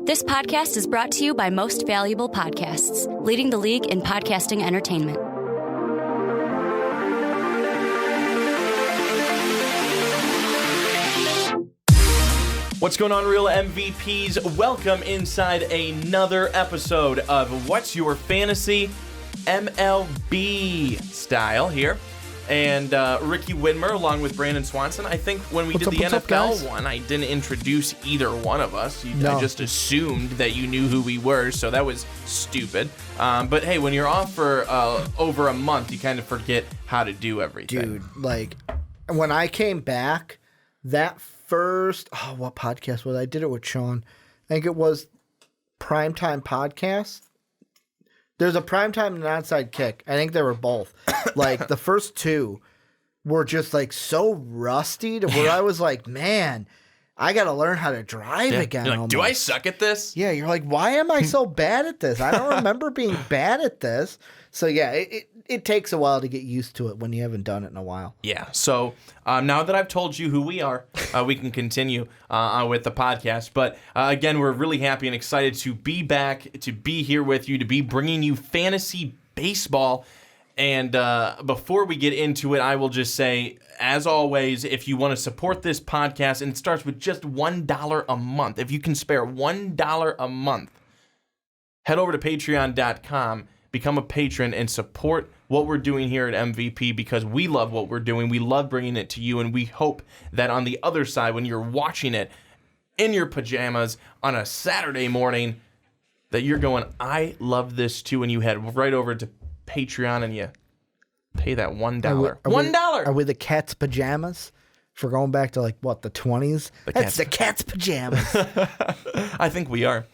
This podcast is brought to you by Most Valuable Podcasts, leading the league in podcasting entertainment. What's going on, real MVPs? Welcome inside another episode of What's Your Fantasy MLB Style here. And Ricky Widmer along with Brandon Swanson. I think when we did the NFL one, I didn't introduce either one of us. I just assumed that you knew who we were, so that was stupid. But hey, when you're off for over a month, you kind of forget how to do everything. Dude, like, when I came back, that first, what podcast was it? I did it with Sean. I think it was Primetime Podcast. There's a Primetime and an Onside Kick. I think they were both. Like, the first two were just, like, so rusty to where I was like, man, I got to learn how to drive again. You're like, do I suck at this? Yeah, you're like, why am I so bad at this? I don't remember being bad at this. So, yeah, it takes a while to get used to it when you haven't done it in a while. Yeah, so now that I've told you who we are, we can continue with the podcast. But again, we're really happy and excited to be back, to be here with you, to be bringing you fantasy baseball. And before we get into it, I will just say, as always, if you want to support this podcast, and it starts with just $1 a month, if you can spare $1 a month, head over to patreon.com, become a patron, and support what we're doing here at MVP, because we love what we're doing. We love bringing it to you, and we hope that on the other side, when you're watching it in your pajamas on a Saturday morning, that you're going, I love this too, and you head right over to Patreon and you pay that $1. $1. Are we the cat's pajamas? If we're going back to, like, what, the 20s? That's the cat's pajamas. I think we are.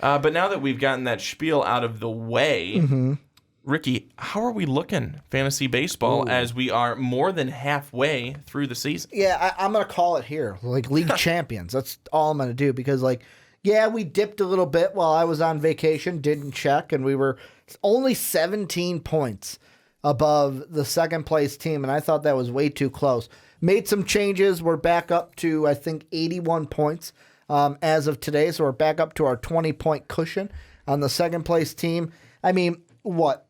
But now that we've gotten that spiel out of the way, Ricky, how are we looking fantasy baseball as we are more than halfway through the season? Yeah, I'm going to call it here. Like, league champions. That's all I'm going to do because, like, yeah, we dipped a little bit while I was on vacation, didn't check, and we were only 17 points above the second place team, and I thought that was way too close. Made some changes. We're back up to, I think, 81 points as of today, so we're back up to our 20-point cushion on the second place team. I mean, what?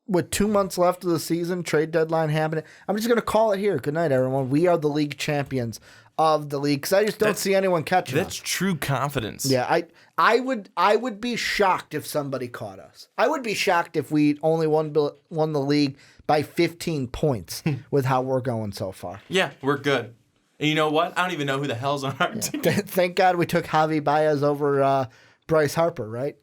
With 2 months left of the season, trade deadline happening, I'm just going to call it here. Good night, everyone. We are the league champions of the league because I just don't see anyone catching us. That's true confidence. Yeah, I would be shocked if somebody caught us. I would be shocked if we only won the league by 15 points with how we're going so far. Yeah, we're good. And you know what? I don't even know who the hell's on our team. Thank God we took Javi Baez over Bryce Harper, right?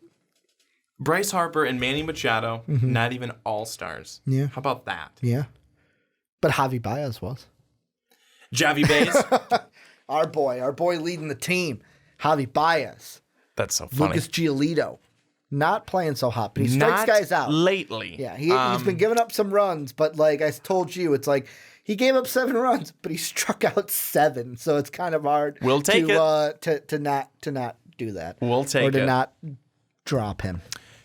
Bryce Harper and Manny Machado, not even all-stars. Yeah. How about that? Yeah. But Javi Baez was. Javi Baez? Our boy leading the team. Javi Baez. That's so funny. Lucas Giolito. Not playing so hot, but he strikes guys out. Lately. Yeah, he's been giving up some runs, but like I told you, it's like he gave up 7 runs, but he struck out 7, so it's kind of hard we'll take to not do that. We'll take or to it. not drop him.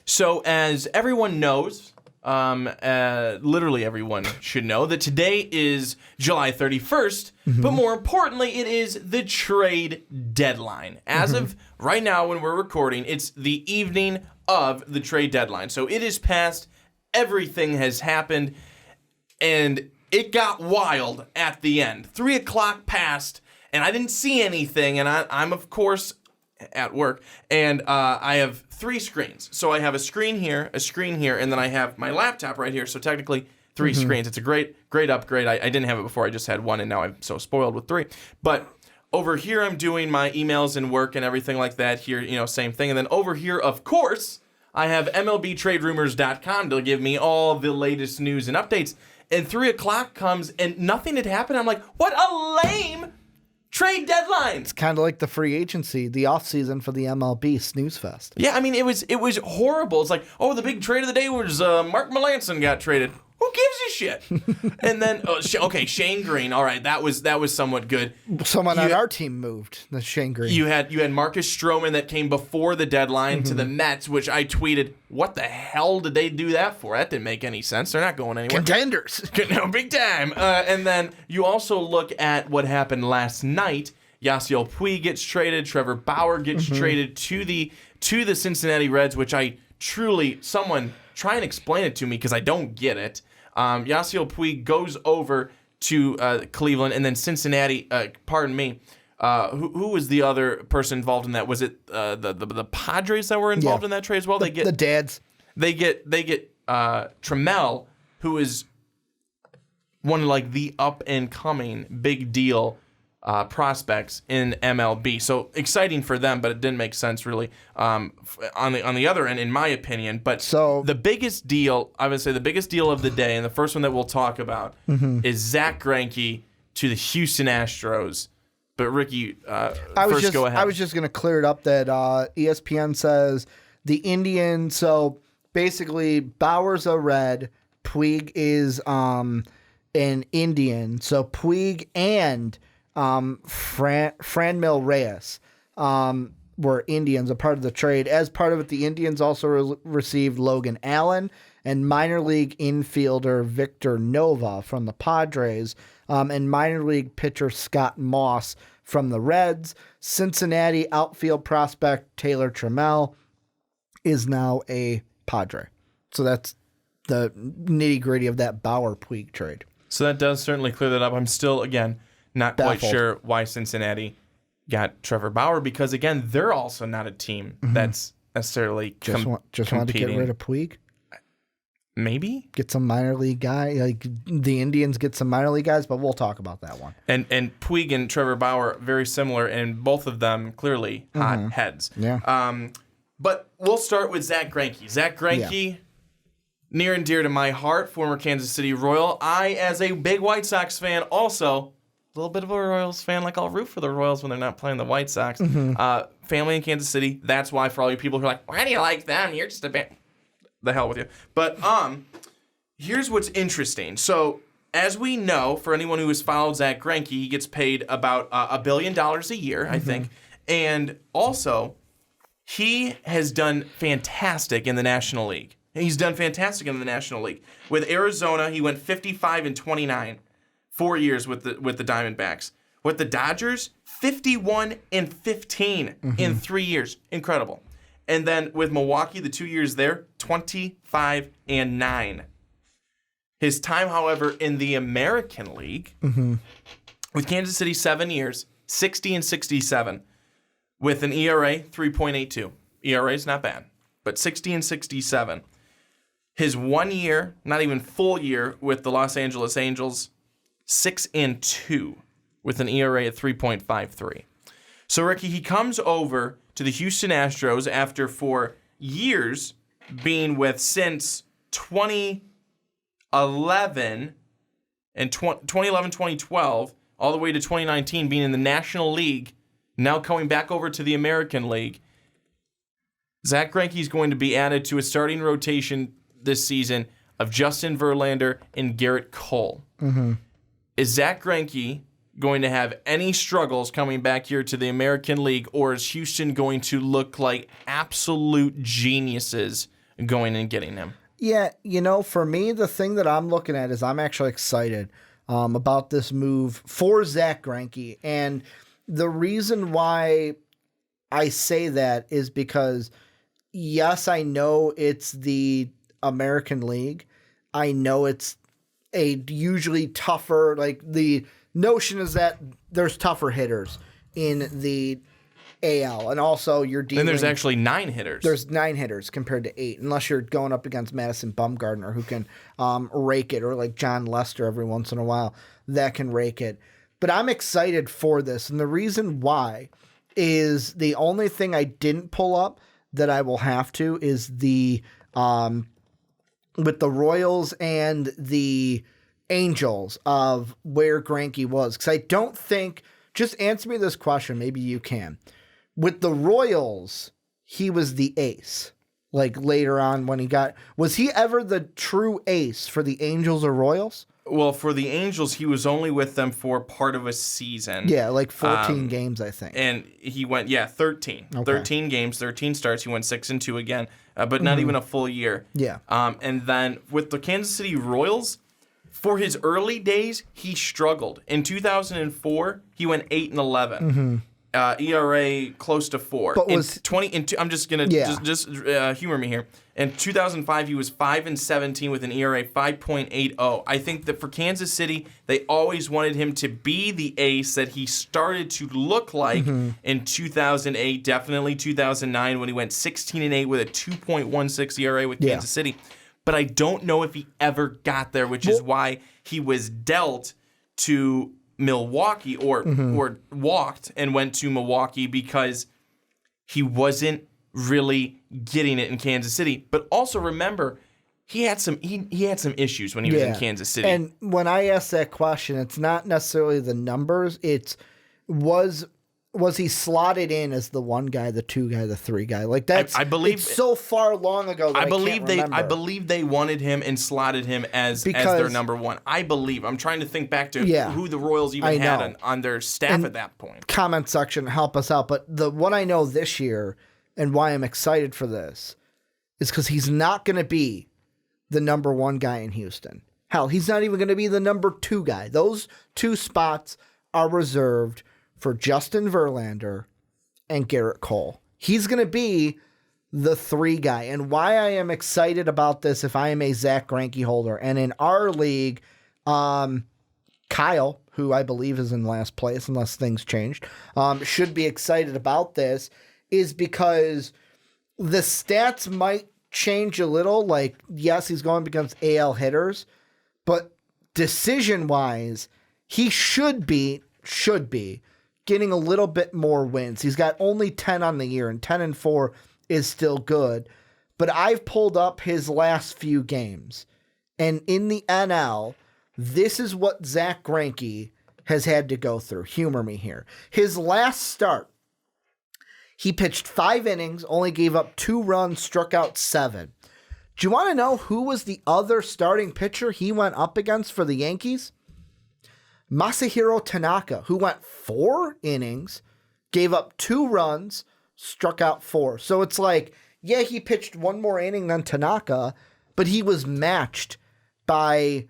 So as everyone knows, literally everyone should know that today is July 31st, but more importantly, it is the trade deadline. As of right now when we're recording, it's the evening of the trade deadline. So it is past, everything has happened, and it got wild at the end. 3 o'clock passed, and I didn't see anything, and I'm of course at work, and I have 3 screens. So I have a screen here, and then I have my laptop right here. So technically 3 screens. It's a great upgrade. I didn't have it before. I just had 1, and now I'm so spoiled with 3. But over here, I'm doing my emails and work and everything like that. Here, same thing. And then over here, of course, I have MLBTradeRumors.com to give me all the latest news and updates. And 3 o'clock comes, and nothing had happened. I'm like, what a lame trade deadline. It's kind of like the free agency, the offseason for the MLB snooze fest. Yeah, I mean, it was horrible. It's like, the big trade of the day was Mark Melanson got traded. Who gives a shit? And then, Shane Green. All right, that was somewhat good. Someone on our team moved. That's Shane Green. You had Marcus Stroman that came before the deadline to the Mets, which I tweeted, what the hell did they do that for? That didn't make any sense. They're not going anywhere. Contenders. No, big time. And then you also look at what happened last night. Yasiel Puig gets traded. Trevor Bauer gets traded to the Cincinnati Reds, which someone try and explain it to me because I don't get it. Yasiel Puig goes over to Cleveland, and then Cincinnati, who was the other person involved in that? Was it the Padres that were involved in that trade as well? The dads. They get Trammell, who is one of like the up and coming big deal prospects in MLB. So exciting for them, but it didn't make sense really on the other end, in my opinion. But the biggest deal, I would say the biggest deal of the day, and the first one that we'll talk about is Zack Greinke to the Houston Astros. But Ricky, go ahead. I was just going to clear it up that ESPN says the Indians. So basically, Bauer's a Red, Puig is an Indian. So Puig and Franmil Reyes were Indians, a part of the trade. As part of it, the Indians also received Logan Allen and minor league infielder Victor Nova from the Padres, and minor league pitcher Scott Moss from the Reds. Cincinnati outfield prospect Taylor Trammell is now a Padre. So that's the nitty-gritty of that Bauer-Puig trade. So that does certainly clear that up. I'm still, again, not quite sure why Cincinnati got Trevor Bauer, because, again, they're also not a team that's necessarily just wanted to get rid of Puig? Maybe? Get some minor league guy. Like the Indians get some minor league guys, but we'll talk about that one. And Puig and Trevor Bauer, very similar, and both of them clearly hot heads. Yeah. But we'll start with Zack Greinke. Zack Greinke, near and dear to my heart, former Kansas City Royal. I, as a big White Sox fan, also a little bit of a Royals fan. Like, I'll root for the Royals when they're not playing the White Sox. Family in Kansas City. That's why, for all you people who are like, why do you like them? You're just a bit... The hell with you. But here's what's interesting. So, as we know, for anyone who has followed Zack Greinke, he gets paid about $1 billion a year, I think. And also, he has done fantastic in the National League. He's done fantastic in the National League. With Arizona, he went 55-29, 4 years with the Diamondbacks. With the Dodgers, 51-15 in 3 years. Incredible. And then with Milwaukee, the 2 years there, 25-9. His time, however, in the American League, with Kansas City, 7 years, 60-67, with an ERA 3.82. ERA is not bad, but 60-67. His 1 year, not even full year, with the Los Angeles Angels, 6-2, with an ERA at 3.53. So, Ricky, he comes over to the Houston Astros after, for years, being with since 2011 and 2012, all the way to 2019, being in the National League, now coming back over to the American League. Zack Greinke is going to be added to a starting rotation this season of Justin Verlander and Garrett Cole. Is Zack Greinke going to have any struggles coming back here to the American League, or is Houston going to look like absolute geniuses going and getting him? Yeah, for me, the thing that I'm looking at is I'm actually excited about this move for Zack Greinke. And the reason why I say that is because, yes, I know it's the American League. I know it's a usually tougher, like the notion is that there's tougher hitters in the AL, and also you're dealing. And there's actually 9 hitters. There's 9 hitters compared to 8, unless you're going up against Madison Bumgarner, who can rake it, or like John Lester every once in a while that can rake it. But I'm excited for this, and the reason why is the only thing I didn't pull up that I will have to is the with the Royals and the Angels of where Greinke was, because I don't think. Just answer me this question. Maybe you can. With the Royals, he was the ace. Like later on when was he ever the true ace for the Angels or Royals? Well, for the Angels, he was only with them for part of a season. Yeah, like 14 games, I think. And he went, 13. Okay. 13 games, 13 starts. He went 6-2 again, but not even a full year. Yeah. And then with the Kansas City Royals, For his early days, he struggled. In 2004, he went 8-11. ERA close to 4. But was 20? I'm just gonna just humor me here. In 2005, he was 5-17 with an ERA 5.80. I think that for Kansas City, they always wanted him to be the ace that he started to look like in 2008. Definitely 2009 when he went 16-8 with a 2.16 ERA with Kansas City. But I don't know if he ever got there, which is why he was dealt to Milwaukee or walked and went to Milwaukee, because he wasn't really getting it in Kansas City. But also remember, he had some issues when he was in Kansas City. And when I ask that question, it's not necessarily the numbers. It's was he slotted in as the 1 guy, the 2 guy, the 3 guy? Like that's, I believe it's so far long ago that I believe they wanted him and slotted him as their number 1. I believe. I'm trying to think back to who the Royals even had on their staff at that point. Comment section, help us out. But the one I know this year and why I'm excited for this is because he's not going to be the number 1 guy in Houston. Hell, he's not even going to be the number 2 guy. Those 2 spots are reserved for Justin Verlander and Garrett Cole. He's going to be the 3 guy. And why I am excited about this, if I am a Zack Greinke holder, and in our league, Kyle, who I believe is in last place unless things changed, should be excited about this, is because the stats might change a little. Like, yes, he's going against AL hitters, but decision-wise, he should be getting a little bit more wins. He's got only 10 on the year, and 10-4 is still good. But I've pulled up his last few games, and in the NL, this is what Zack Greinke has had to go through. Humor me here. His last start, he pitched 5 innings, only gave up 2 runs, struck out 7. Do you want to know who was the other starting pitcher he went up against for the Yankees? Masahiro Tanaka, who went 4 innings, gave up 2 runs, struck out 4. So it's like, yeah, he pitched 1 more inning than Tanaka, but he was matched by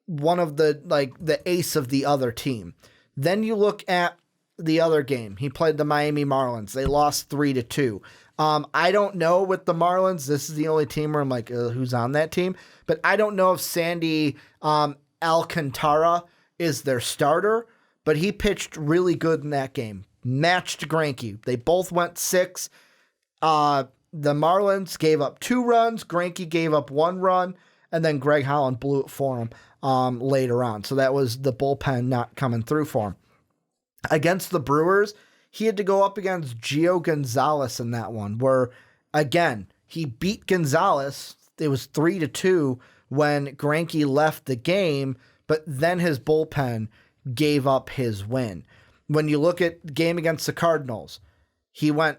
one of the ace of the other team. Then you look at the other game. He played the Miami Marlins. They lost 3-2. I don't know with the Marlins. This is the only team where I'm like, who's on that team? But I don't know if Sandy Alcantara is their starter, but he pitched really good in that game. Matched Greinke. They both went 6. The Marlins gave up 2 runs. Greinke gave up 1 run, and then Greg Holland blew it for him later on. So that was the bullpen not coming through for him. Against the Brewers, he had to go up against Gio Gonzalez in that one, where, again, he beat Gonzalez. It was 3-2 when Greinke left the game, but then his bullpen gave up his win. When you look at the game against the Cardinals, he went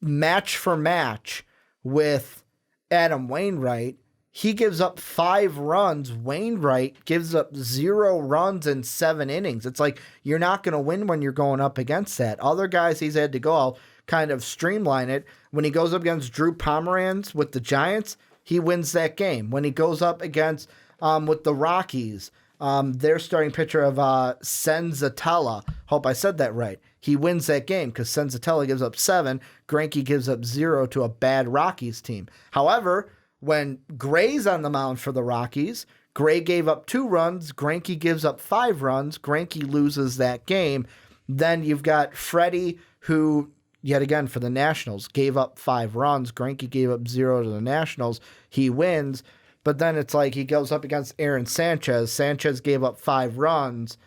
match for match with Adam Wainwright. He gives up 5 runs. Wainwright gives up 0 runs in 7 innings. It's like, you're not going to win when you're going up against that. Other guys he's had to go, I'll kind of streamline it. When he goes up against Drew Pomeranz with the Giants, he wins that game. When he goes up against with the Rockies, their starting pitcher of Senzatella, hope I said that right, he wins that game because Senzatella gives up 7, Greinke gives up 0 to a bad Rockies team. However, when Gray's on the mound for the Rockies, Gray gave up 2 runs, Greinke gives up 5 runs, Greinke loses that game. Then you've got Freddie, who, yet again for the Nationals, gave up 5 runs, Greinke gave up 0 to the Nationals, he wins. But then it's like he goes up against Aaron Sanchez. Sanchez gave up 5 runs.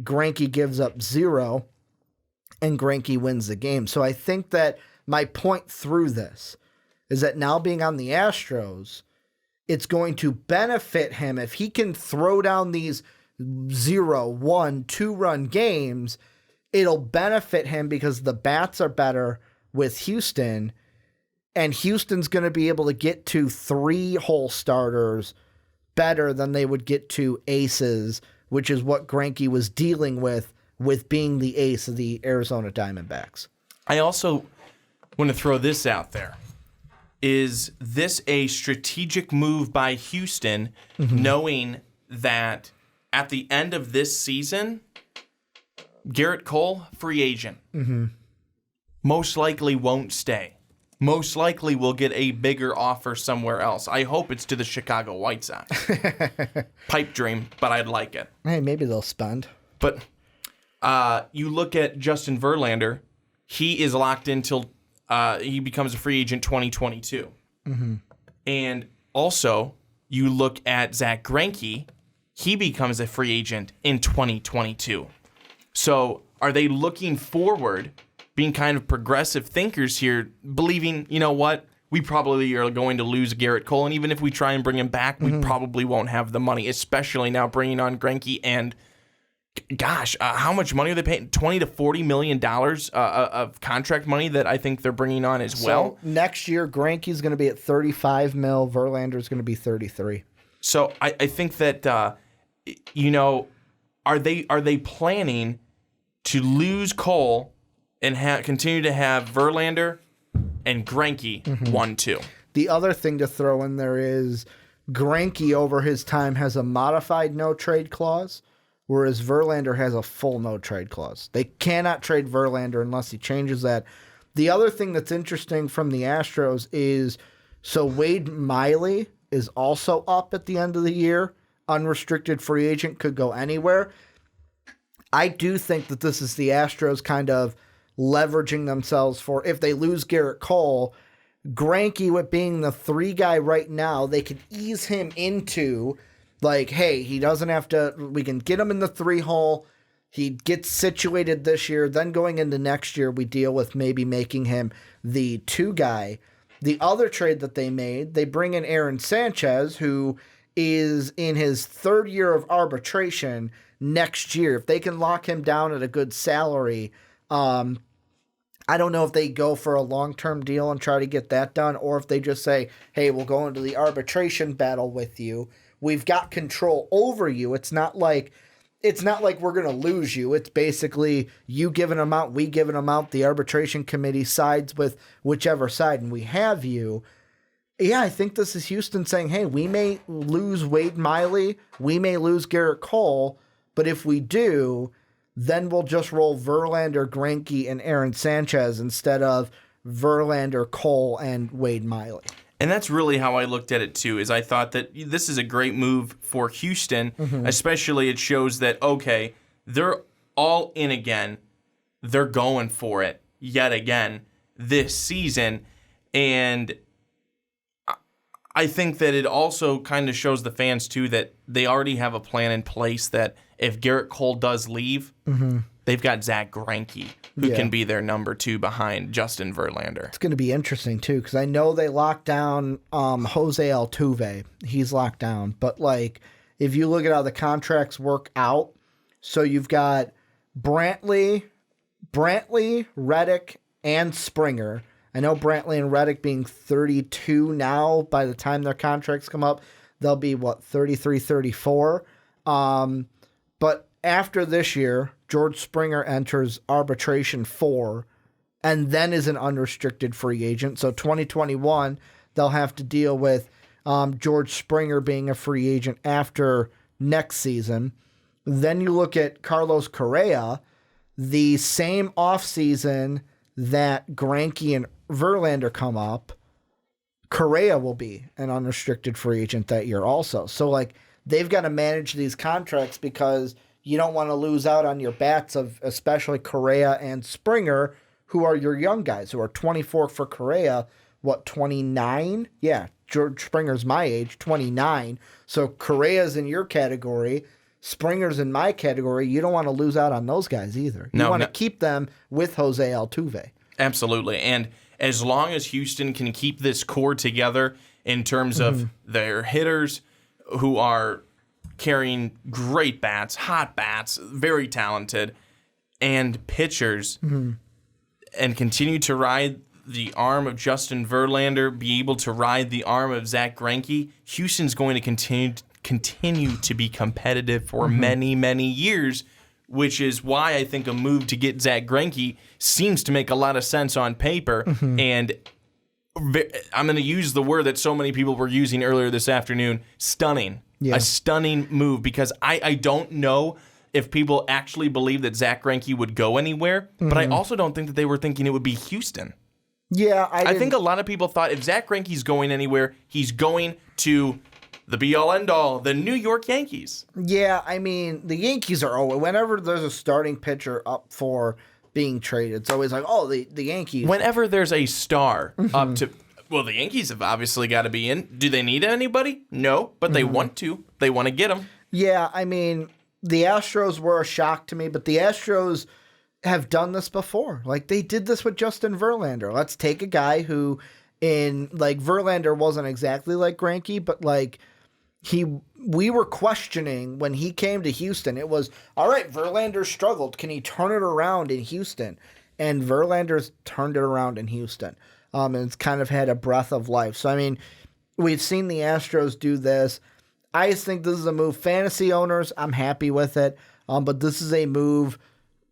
Greinke gives up 0. And Greinke wins the game. So I think that my point through this is that now being on the Astros, it's going to benefit him if he can throw down these 0, 1, 2-run games. It'll benefit him because the bats are better with Houston. And Houston's going to be able to get to 3 whole starters better than they would get to aces, which is what Greinke was dealing with being the ace of the Arizona Diamondbacks. I also want to throw this out there. Is this a strategic move by Houston, knowing that at the end of this season, Garrett Cole, free agent. Mm-hmm. Most likely won't stay. Most likely will get a bigger offer somewhere else. I hope it's to the Chicago White Sox. Pipe dream, but I'd like it. Hey, maybe they'll spend. But you look at Justin Verlander, he is locked in till he becomes a free agent 2022. Mm-hmm. And also, you look at Zack Greinke, he becomes a free agent in 2022. So are they looking forward, being kind of progressive thinkers here, believing, you know what, we probably are going to lose Garrett Cole, and even if we try and bring him back, we probably won't have the money, especially now bringing on Greinke. And gosh, how much money are they paying? $20 to $40 million of contract money that I think they're bringing on as well. So next year, Greinke's going to be at $35 million. Verlander's going to be $33. So I think that are they planning to lose Cole and continue to have Verlander and Greinke 1-2? The other thing to throw in there is Greinke over his time has a modified no-trade clause, whereas Verlander has a full no-trade clause. They cannot trade Verlander unless he changes that. The other thing that's interesting from the Astros is, so Wade Miley is also up at the end of the year. Unrestricted free agent, could go anywhere. I do think that this is the Astros kind of leveraging themselves for, if they lose Garrett Cole, Greinke with being the 3 guy right now, they could ease him into, like, hey, he doesn't have to, we can get him in the 3 hole. He gets situated this year. Then going into next year, we deal with maybe making him the 2 guy. The other trade that they made, they bring in Aaron Sanchez, who is in his 3rd year of arbitration next year. If they can lock him down at a good salary, I don't know if they go for a long-term deal and try to get that done, or if they just say, hey, we'll go into the arbitration battle with you. We've got control over you. It's not like we're going to lose you. It's basically you give an amount, we give an amount. The arbitration committee sides with whichever side, and we have you. Yeah, I think this is Houston saying, hey, we may lose Wade Miley, we may lose Garrett Cole, but if we do, then we'll just roll Verlander, Greinke, and Aaron Sanchez instead of Verlander, Cole, and Wade Miley. And that's really how I looked at it, too, is I thought that this is a great move for Houston, especially it shows that, okay, they're all in again. They're going for it yet again this season. And I think that it also kind of shows the fans, too, that they already have a plan in place that if Garrett Cole does leave, they've got Zack Greinke, who can be their number 2 behind Justin Verlander. It's going to be interesting, too, because I know they locked down Jose Altuve. He's locked down. But, like, if you look at how the contracts work out, so you've got Brantley, Reddick, and Springer. I know Brantley and Reddick being 32 now. By the time their contracts come up, they'll be, 33, 34. But after this year, George Springer enters arbitration 4 and then is an unrestricted free agent. So 2021, they'll have to deal with George Springer being a free agent after next season. Then you look at Carlos Correa, the same offseason that Greinke and Verlander come up, Correa will be an unrestricted free agent that year also. So, like, they've got to manage these contracts because you don't want to lose out on your bats of especially Correa and Springer, who are your young guys, who are 24 for Correa, 29? Yeah, George Springer's my age, 29. So Correa's in your category, Springer's in my category. You don't want to lose out on those guys either. You want to keep them with Jose Altuve. Absolutely. And as long as Houston can keep this core together in terms of their hitters who are carrying great bats, hot bats, very talented, and pitchers, and continue to ride the arm of Justin Verlander, be able to ride the arm of Zack Greinke, Houston's going to continue to be competitive for many, many years, which is why I think a move to get Zack Greinke seems to make a lot of sense on paper. And I'm going to use the word that so many people were using earlier this afternoon, stunning. A stunning move because I don't know if people actually believe that Zack Greinke would go anywhere, but I also don't think that they were thinking it would be Houston. Yeah, I think a lot of people thought if Zack Greinke's going anywhere, he's going to the be-all, end-all, the New York Yankees. Yeah, I mean, the Yankees are always, whenever there's a starting pitcher up for being traded, it's always like, oh, the Yankees. Whenever there's a star up to, well, the Yankees have obviously got to be in. Do they need anybody? No, but they want to. They want to get them. Yeah, I mean, the Astros were a shock to me, but the Astros have done this before. Like, they did this with Justin Verlander. Let's take a guy who, Verlander wasn't exactly like Greinke, but, we were questioning when he came to Houston. It was, all right, Verlander struggled. Can he turn it around in Houston? And Verlander's turned it around in Houston. And it's kind of had a breath of life. So, I mean, we've seen the Astros do this. I just think this is a move. Fantasy owners, I'm happy with it. But this is a move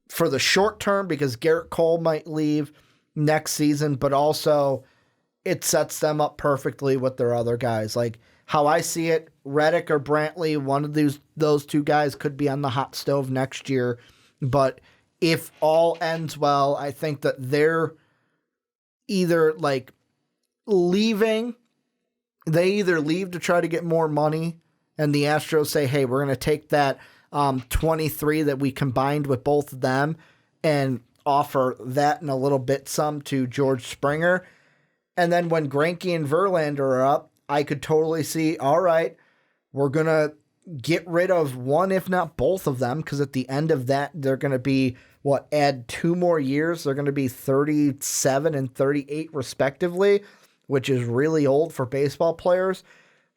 for the short term because Garrett Cole might leave next season, but also it sets them up perfectly with their other guys. Like how I see it, Reddick or Brantley, one of those two guys could be on the hot stove next year. But if all ends well, I think that they're either leaving. They either leave to try to get more money, and the Astros say, hey, we're going to take that 23 that we combined with both of them and offer that and a little bit some to George Springer. And then when Greinke and Verlander are up, I could totally see, all right, we're going to get rid of one, if not both of them, because at the end of that, they're going to be, add 2 more years. They're going to be 37 and 38 respectively, which is really old for baseball players.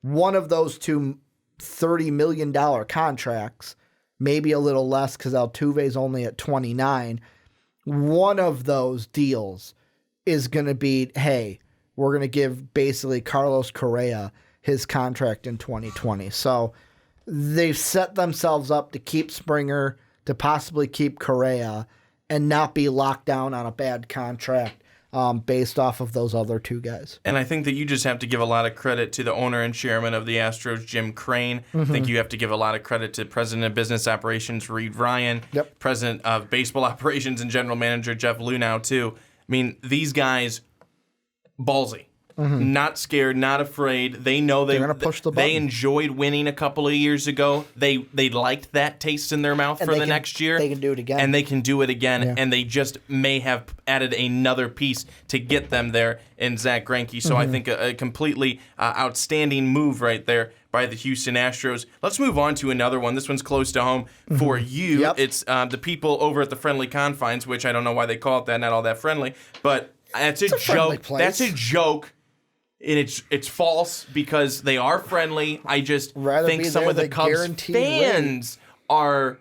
One of those two $30 million contracts, maybe a little less because Altuve's only at 29. One of those deals is going to be, hey, we're going to give basically Carlos Correa his contract in 2020. So they've set themselves up to keep Springer, to possibly keep Correa, and not be locked down on a bad contract based off of those other two guys. And I think that you just have to give a lot of credit to the owner and chairman of the Astros, Jim Crane. I think you have to give a lot of credit to President of Business Operations, Reed Ryan, President of Baseball Operations and General Manager, Jeff Lunau, too. I mean, these guys, ballsy. Not scared, not afraid. They know they're gonna push the button. They enjoyed winning a couple of years ago. They liked that taste in their mouth for the next year. They can do it again. And they can do it again. And they just may have added another piece to get them there in Zack Greinke. So I think a completely outstanding move right there by the Houston Astros. Let's move on to another one. This one's close to home for you. It's the people over at the Friendly Confines, which I don't know why they call it that, not all that friendly. But that's a joke. That's a joke. And it's false because they are friendly. I just think some of the Cubs fans are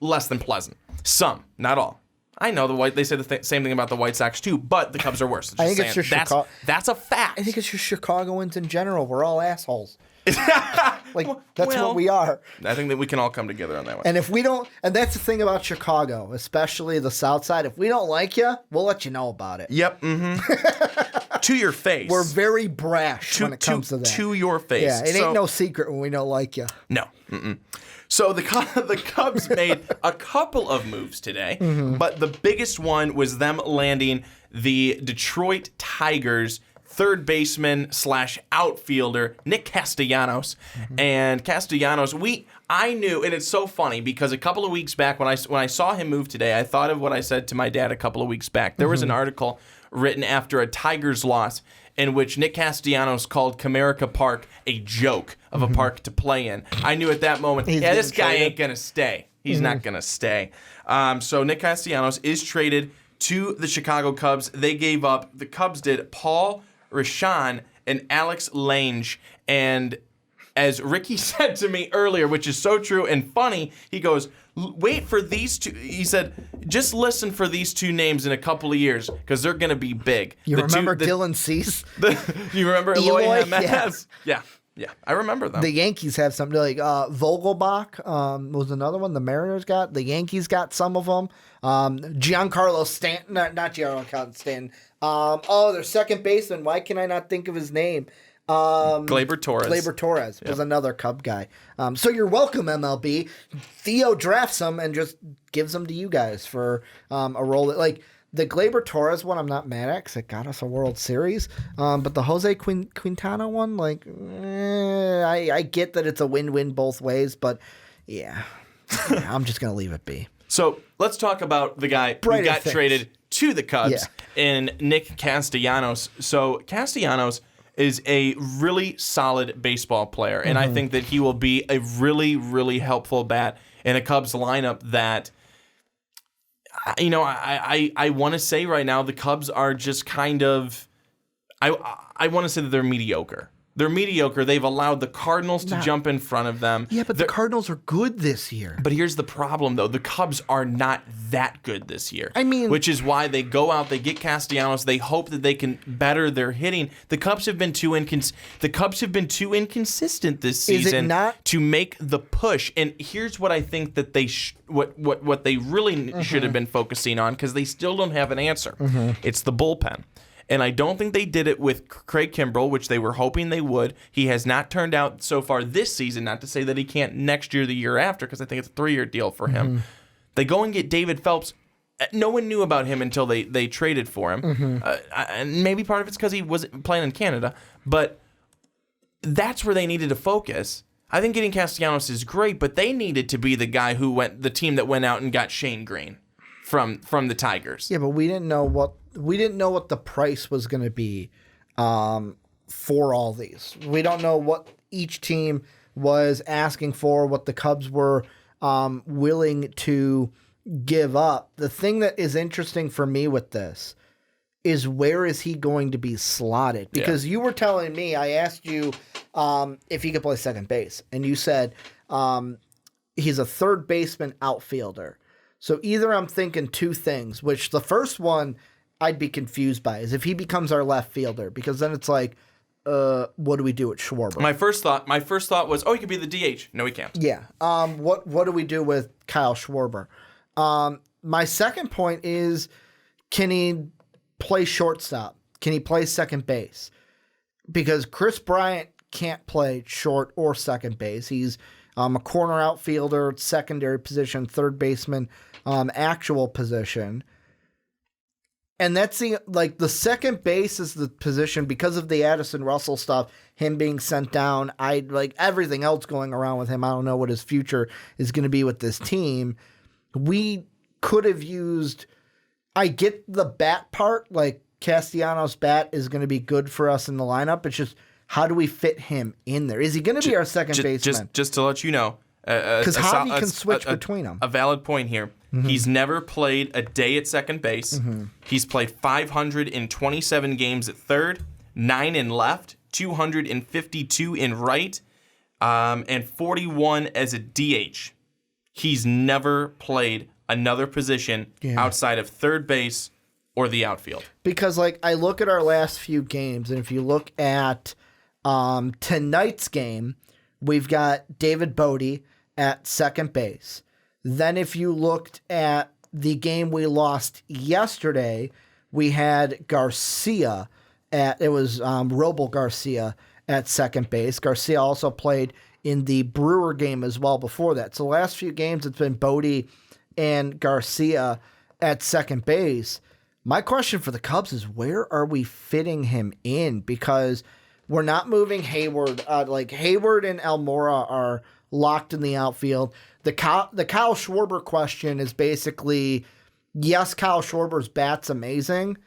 less than pleasant. Some, not all. I know they say the same thing about the White Sox too, but the Cubs are worse. I think it's just Chicago. That's a fact. I think it's just Chicagoans in general. We're all assholes. That's what we are. I think that we can all come together on that one. And if we don't, and that's the thing about Chicago, especially the South Side. If we don't like you, we'll let you know about it. Yep. To your face. We're very brash when it comes to that. To your face. Yeah, it ain't no secret when we don't like you. No. So the Cubs made a couple of moves today, but the biggest one was them landing the Detroit Tigers third baseman / outfielder Nick Castellanos. And Castellanos, I knew, and it's so funny because a couple of weeks back when I saw him move today, I thought of what I said to my dad a couple of weeks back. There was an article written after a Tigers loss in which Nick Castellanos called Comerica Park a joke of a park to play in. I knew at that moment, this guy ain't going to stay. He's not going to stay. So Nick Castellanos is traded to the Chicago Cubs. They gave up, the Cubs did, Paul Rashan and Alex Lange. And as Ricky said to me earlier, which is so true and funny, he goes, wait for these two. He said, just listen for these two names in a couple of years because they're going to be big. You remember Dylan Cease? You remember Eloy Jimenez? Yeah. I remember them. The Yankees have something like Vogelbach was another one the Mariners got. The Yankees got some of them. Giancarlo Stanton, not Giancarlo Stanton. Their second baseman. Why can I not think of his name? Gleyber Torres. Gleyber Torres was another Cub guy. So you're welcome, MLB. Theo drafts them and just gives them to you guys for a role that, like, the Gleyber Torres one, I'm not mad at because it got us a World Series. But the Jose Quintana one, like, I get that it's a win-win both ways, but yeah, I'm just going to leave it be. So let's talk about the guy who got traded to the Cubs and Nick Castellanos. So Castellanos is a really solid baseball player, and I think that he will be a really, really helpful bat in a Cubs lineup that, you know, I want to say right now the Cubs are just kind of, I want to say that they're mediocre. They're mediocre. They've allowed the Cardinals to jump in front of them. Yeah, but the Cardinals are good this year. But here's the problem, though. The Cubs are not that good this year. I mean, which is why they go out, they get Castellanos, they hope that they can better their hitting. The Cubs have been too inconsistent this season to make the push. And here's what I think that they what they really should have been focusing on, because they still don't have an answer. It's the bullpen. And I don't think they did it with Craig Kimbrell, which they were hoping they would. He has not turned out so far this season, not to say that he can't next year, the year after, because I think it's a 3-year deal for him. They go and get David Phelps. No one knew about him until they traded for him. And maybe part of it's because he wasn't playing in Canada. But that's where they needed to focus. I think getting Castellanos is great, but they needed to be the guy the team that went out and got Shane Green from the Tigers. Yeah, but we didn't know what the price was going to be for all these. We don't know what each team was asking for, what the Cubs were willing to give up. The thing that is interesting for me with this is, where is he going to be slotted? Because you were telling me, I asked you if he could play second base, and you said he's a third baseman outfielder. So either I'm thinking two things, which the first one I'd be confused by is if he becomes our left fielder, because then it's like, what do we do with Schwarber? My first thought was, he could be the DH. No, he can't. Yeah. What do we do with Kyle Schwarber? My second point is, can he play shortstop? Can he play second base? Because Chris Bryant can't play short or second base. He's a corner outfielder, secondary position, third baseman, actual position. And that's the second base is the position, because of the Addison Russell stuff, him being sent down. I like everything else going around with him. I don't know what his future is going to be with this team. We could have used, I get the bat part, like Castellanos' bat is going to be good for us in the lineup. It's just, how do we fit him in there? Is he going to be our second baseman? Just to let you know, because Javi can switch between them. A valid point here. He's never played a day at second base. He's played 527 games at third, 9 in left, 252 in right, and 41 as a DH. He's never played another position outside of third base or the outfield. Because, like, I look at our last few games, and if you look at tonight's game, we've got David Bodie at second base. Then if you looked at the game we lost yesterday, we had Garcia Robel Garcia at second base. Garcia also played in the Brewer game as well before that. So the last few games, it's been Bodie and Garcia at second base. My question for the Cubs is, where are we fitting him in? Because we're not moving Hayward. Hayward and Almora are locked in the outfield. The Kyle Schwarber question is basically, yes, Kyle Schwarber's bat's amazing,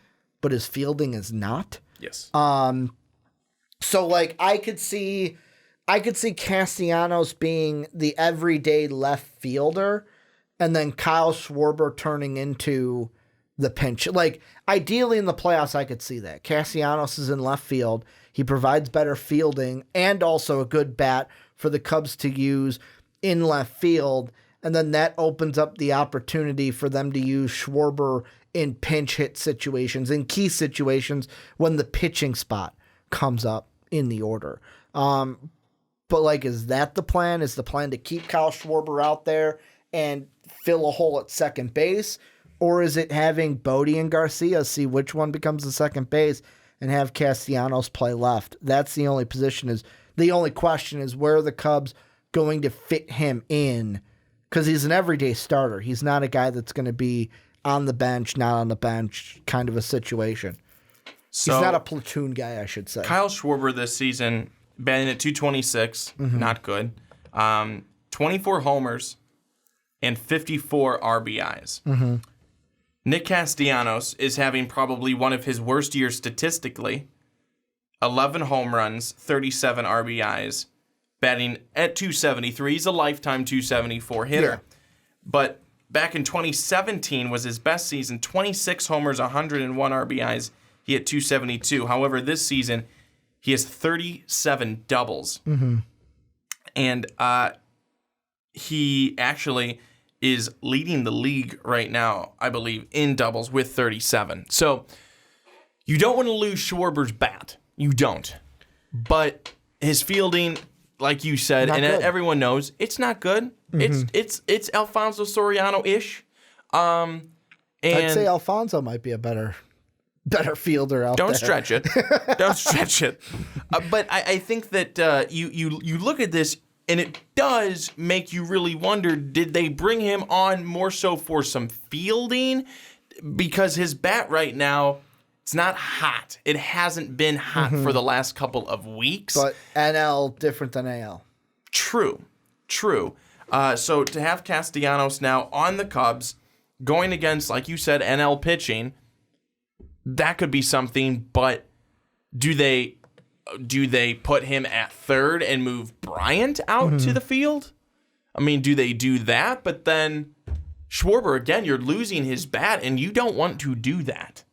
but his fielding is not. Yes. So like I could see Castellanos being the everyday left fielder, and then Kyle Schwarber turning into the pinch. Like, ideally in the playoffs, I could see that. Castellanos is in left field. He provides better fielding and also a good bat for the Cubs to use in left field. And then that opens up the opportunity for them to use Schwarber in pinch hit situations, in key situations when the pitching spot comes up in the order. But like, is that the plan? Is the plan to keep Kyle Schwarber out there and fill a hole at second base? Or is it having Bodie and Garcia see which one becomes the second base and have Castellanos play left. That's the only question is where are the Cubs going to fit him in? Because he's an everyday starter. He's not a guy that's going to be on the bench, not on the bench kind of a situation. So, he's not a platoon guy, I should say. Kyle Schwarber this season, batting at 226, not good. 24 homers and 54 RBIs. Nick Castellanos is having probably one of his worst years statistically. 11 home runs, 37 RBIs, batting at 273. He's a lifetime 274 hitter. Yeah. But back in 2017 was his best season, 26 homers, 101 RBIs. He had 272. However, this season, he has 37 doubles. And he actually is leading the league right now, I believe, in doubles with 37. So you don't want to lose Schwarber's bat. You don't. But his fielding, like you said, and everyone knows, it's not good. It's Alfonso Soriano-ish. And I'd say Alfonso might be a better fielder out there. Don't stretch it. Don't stretch it. But I think that you look at this, and it does make you really wonder, did they bring him on more so for some fielding? Because his bat right now, it's not hot. It hasn't been hot for the last couple of weeks. But NL different than AL. True. So to have Castellanos now on the Cubs, going against, like you said, NL pitching, that could be something, but do they put him at third and move Bryant out to the field? I mean, do they do that? But then Schwarber, again, you're losing his bat, and you don't want to do that.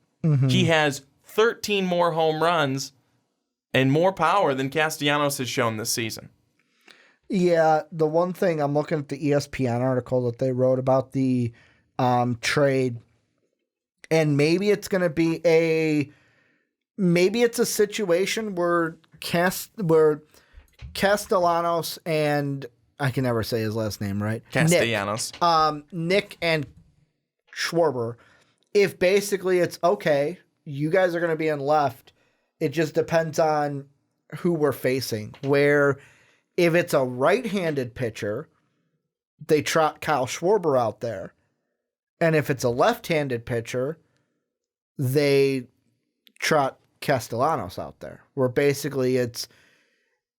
He has 13 more home runs and more power than Castellanos has shown this season. Yeah, the one thing, I'm looking at the ESPN article that they wrote about the trade, and maybe it's going to be a situation where Castellanos and, I can never say his last name right, Castellanos, Nick and Schwarber, if basically it's okay, you guys are going to be in left, it just depends on who we're facing. Where if it's a right-handed pitcher, they trot Kyle Schwarber out there. And if it's a left-handed pitcher, they trot Castellanos out there. Where basically it's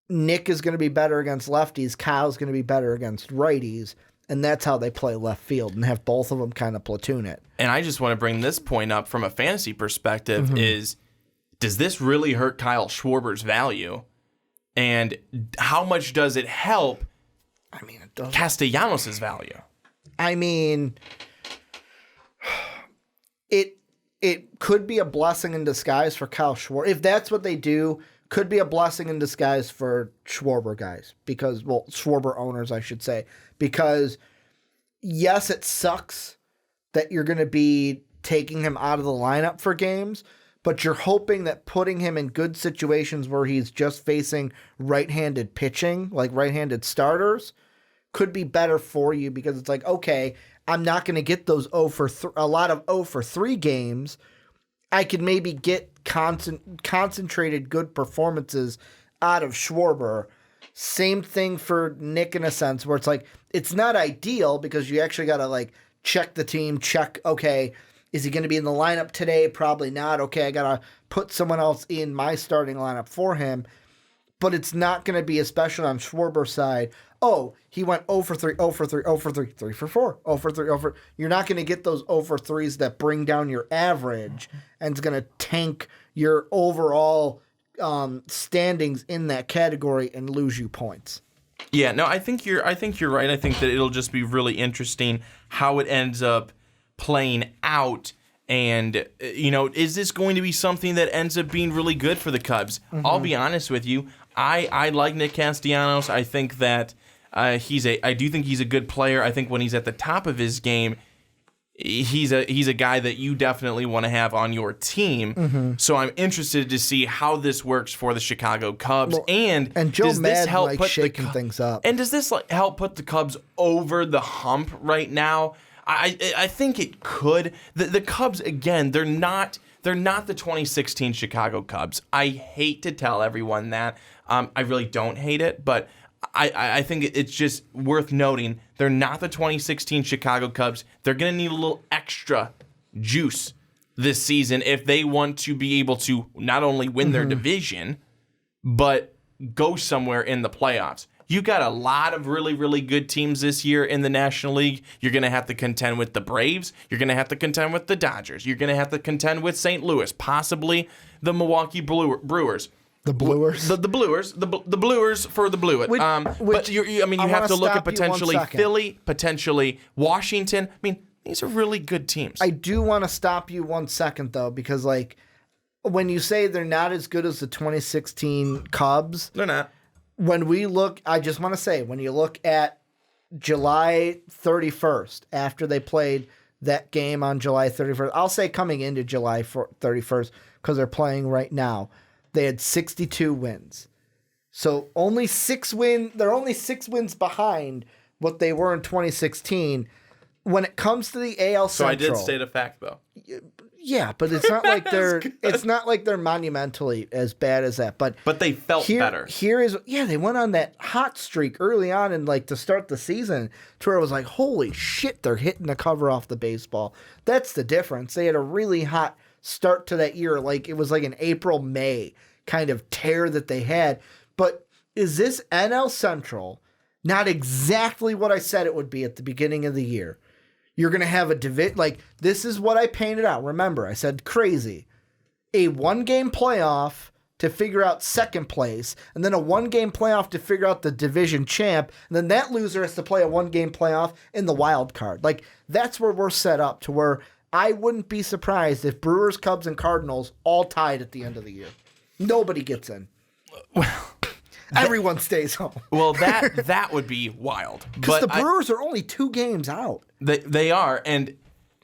Nick is going to be better against lefties, Kyle's going to be better against righties, and that's how they play left field and have both of them kind of platoon it. And I just want to bring this point up from a fantasy perspective is, does this really hurt Kyle Schwarber's value? And how much does it help Castellanos' value? I mean, it could be a blessing in disguise for Kyle Schwarber. If that's what they do, could be a blessing in disguise for Schwarber guys. Because, well, Schwarber owners, I should say. Because, yes, it sucks that you're going to be taking him out of the lineup for games, but you're hoping that putting him in good situations where he's just facing right-handed pitching, like right-handed starters, could be better for you, because it's like, okay, I'm not going to get those a lot of 0 for 3 games. I could maybe get concentrated good performances out of Schwarber. Same thing for Nick in a sense, where it's like, it's not ideal because you actually got to check the team, okay, is he going to be in the lineup today? Probably not. Okay, I got to put someone else in my starting lineup for him. But it's not going to be, especially on Schwarber's side, oh, he went 0 for 3, 0 for 3, 0 for 3, 3 for 4, 0 for 3, 0 for... You're not going to get those 0 for 3s that bring down your average, and it's going to tank your overall standings in that category and lose you points. Yeah, no, I think you're right. I think that it'll just be really interesting how it ends up playing out. And, is this going to be something that ends up being really good for the Cubs? I'll be honest with you. I like Nick Castellanos. I think that I do think he's a good player. I think when he's at the top of his game, he's a guy that you definitely want to have on your team. So I'm interested to see how this works for the Chicago Cubs. Well, and Joe does this Madden help put shaking things up? And does this help put the Cubs over the hump right now? I think it could. The Cubs, again, they're not They're not the 2016 Chicago Cubs. I hate to tell everyone that. I really don't hate it, but I think it's just worth noting they're not the 2016 Chicago Cubs. They're going to need a little extra juice this season if they want to be able to not only win their division, but go somewhere in the playoffs. You got a lot of really, really good teams this year in the National League. You're going to have to contend with the Braves. You're going to have to contend with the Dodgers. You're going to have to contend with St. Louis, possibly the Milwaukee Brewers. The Brewers? The Brewers. The Brewers for the Blue It. But you have to look at potentially Philly, potentially Washington. I mean, these are really good teams. I do want to stop you 1 second, though, because, like, when you say they're not as good as the 2016 Cubs, they're not. When we look, I just want to say, when you look at July 31st, after they played that game on July 31st, I'll say coming into July 31st, because they're playing right now, they had 62 wins. So only 6 wins. They're only 6 wins behind what they were in 2016. When it comes to the AL Central, so I did state a fact, though. Yeah, but it's not like it's not like they're monumentally as bad as that. But they felt better. They went on that hot streak early on and like to start the season to where it was like, holy shit, they're hitting the cover off the baseball. That's the difference. They had a really hot start to that year. Like it was like an April, May kind of tear that they had. But is this NL Central not exactly what I said it would be at the beginning of the year? You're going to have a division. Like, this is what I painted out. Remember, I said crazy. A 1-game playoff to figure out second place, and then a 1-game playoff to figure out the division champ, and then that loser has to play a 1-game playoff in the wild card. Like, that's where we're set up to where I wouldn't be surprised if Brewers, Cubs, and Cardinals all tied at the end of the year. Nobody gets in. Well, everyone stays home. Well, that would be wild. Because the Brewers are only 2 games out. They are, and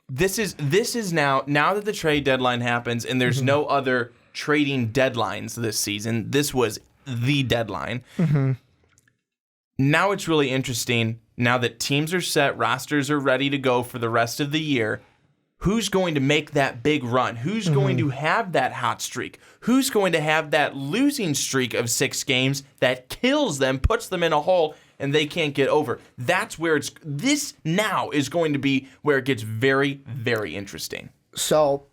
this is now that the trade deadline happens, and there's no other trading deadlines this season. This was the deadline. Now it's really interesting. Now that teams are set, rosters are ready to go for the rest of the year. Who's going to make that big run? Who's going to have that hot streak? Who's going to have that losing streak of 6 games that kills them, puts them in a hole, and they can't get over? That's where this now is going to be where it gets very, very interesting. So,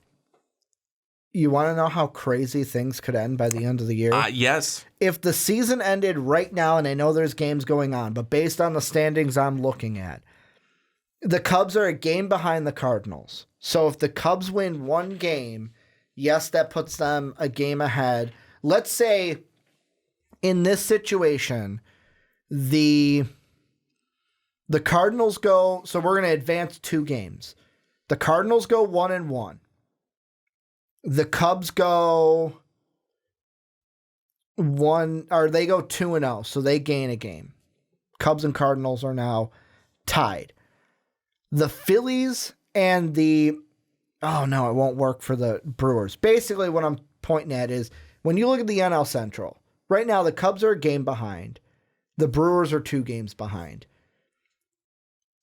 you want to know how crazy things could end by the end of the year? Yes. If the season ended right now, and I know there's games going on, but based on the standings I'm looking at, the Cubs are a game behind the Cardinals. So if the Cubs win 1 game, yes, that puts them a game ahead. Let's say in this situation, the Cardinals go, so we're going to advance 2 games. The Cardinals go 1-1. The Cubs go they go 2-0, so they gain a game. Cubs and Cardinals are now tied. The Phillies and it won't work for the Brewers. Basically, what I'm pointing at is when you look at the NL Central, right now the Cubs are a game behind. The Brewers are 2 games behind.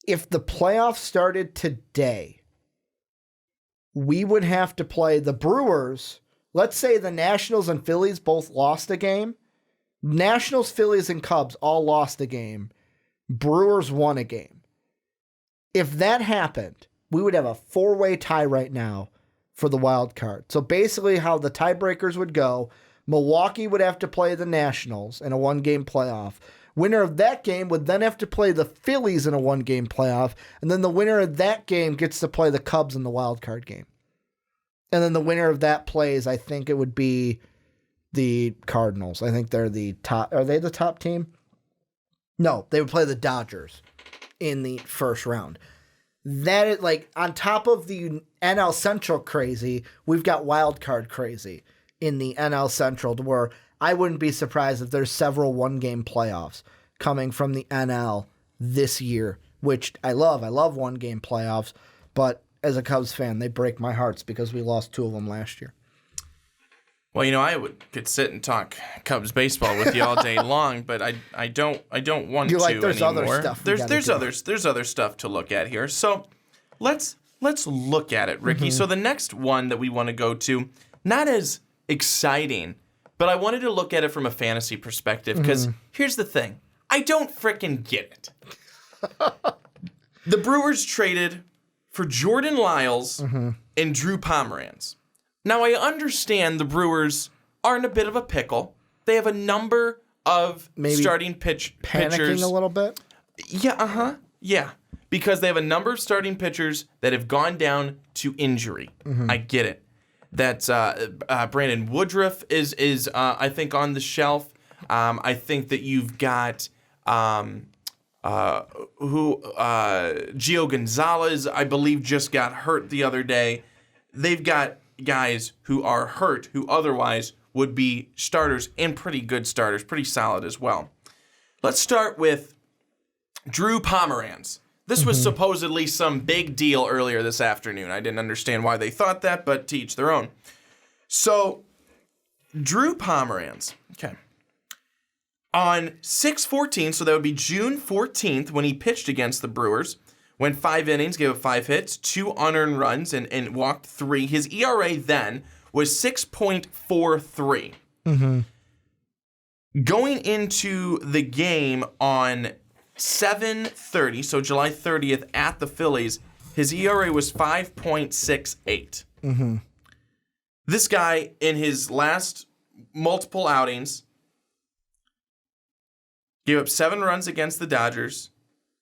If the playoffs started today, we would have to play the Brewers. Let's say the Nationals and Phillies both lost a game. Nationals, Phillies, and Cubs all lost a game. Brewers won a game. If that happened, we would have a 4-way tie right now for the wild card. So basically how the tiebreakers would go, Milwaukee would have to play the Nationals in a 1-game playoff. Winner of that game would then have to play the Phillies in a 1-game playoff, and then the winner of that game gets to play the Cubs in the wild card game. And then the winner of that plays, I think it would be the Cardinals. I think they're the top. Are they the top team? No, they would play the Dodgers in the first round. That is like on top of the NL Central crazy, we've got wild card crazy in the NL Central, to where I wouldn't be surprised if there's several 1-game playoffs coming from the NL this year, which I love. I love 1-game playoffs, but as a Cubs fan, they break my hearts because we lost 2 of them last year. Well, I could sit and talk Cubs baseball with you all day long, but I don't want You're to like, there's anymore. other stuff. There's other stuff to look at here. So let's let's look at it, Ricky. So the next one that we want to go to, not as exciting, but I wanted to look at it from a fantasy perspective because here's the thing. I don't frickin' get it. The Brewers traded for Jordan Lyles and Drew Pomeranz. Now, I understand the Brewers are in a bit of a pickle. They have a number of starting pitchers. Panicking a little bit? Yeah, because they have a number of starting pitchers that have gone down to injury. I get it. That's Brandon Woodruff is I think, on the shelf. I think that you've got Gio Gonzalez, I believe, just got hurt the other day. They've got guys who are hurt who otherwise would be starters and pretty good starters, pretty solid as well. Let's start with Drew Pomeranz. This was supposedly some big deal earlier this afternoon. I didn't understand why they thought that, but to each their own. So, Drew Pomeranz, okay. On 6/14, so that would be June 14th, when he pitched against the Brewers, went 5 innings, gave up 5 hits, 2 unearned runs, and walked 3. His ERA then was 6.43. Going into the game on 7/30, so July 30th at the Phillies, his ERA was 5.68. This guy, in his last multiple outings, gave up 7 runs against the Dodgers,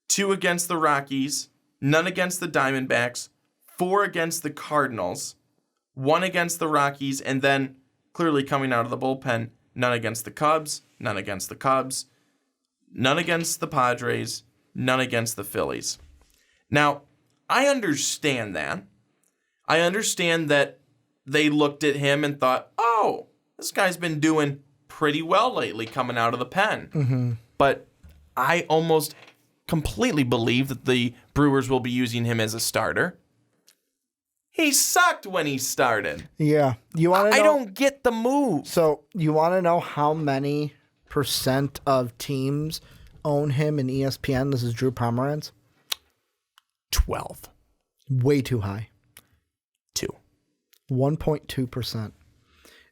2 against the Rockies, none against the Diamondbacks, 4 against the Cardinals, 1 against the Rockies, and then, clearly coming out of the bullpen, none against the Cubs, none against the Cubs, none against the Padres, none against the Phillies. Now, I understand that. I understand that they looked at him and thought, oh, this guy's been doing pretty well lately coming out of the pen. But I almost completely believe that the Brewers will be using him as a starter. He sucked when he started. Yeah. You want to know? I don't get the move. So, you want to know how many percent of teams own him in ESPN? This is Drew Pomeranz. 12. Way too high. 2. 1.2%.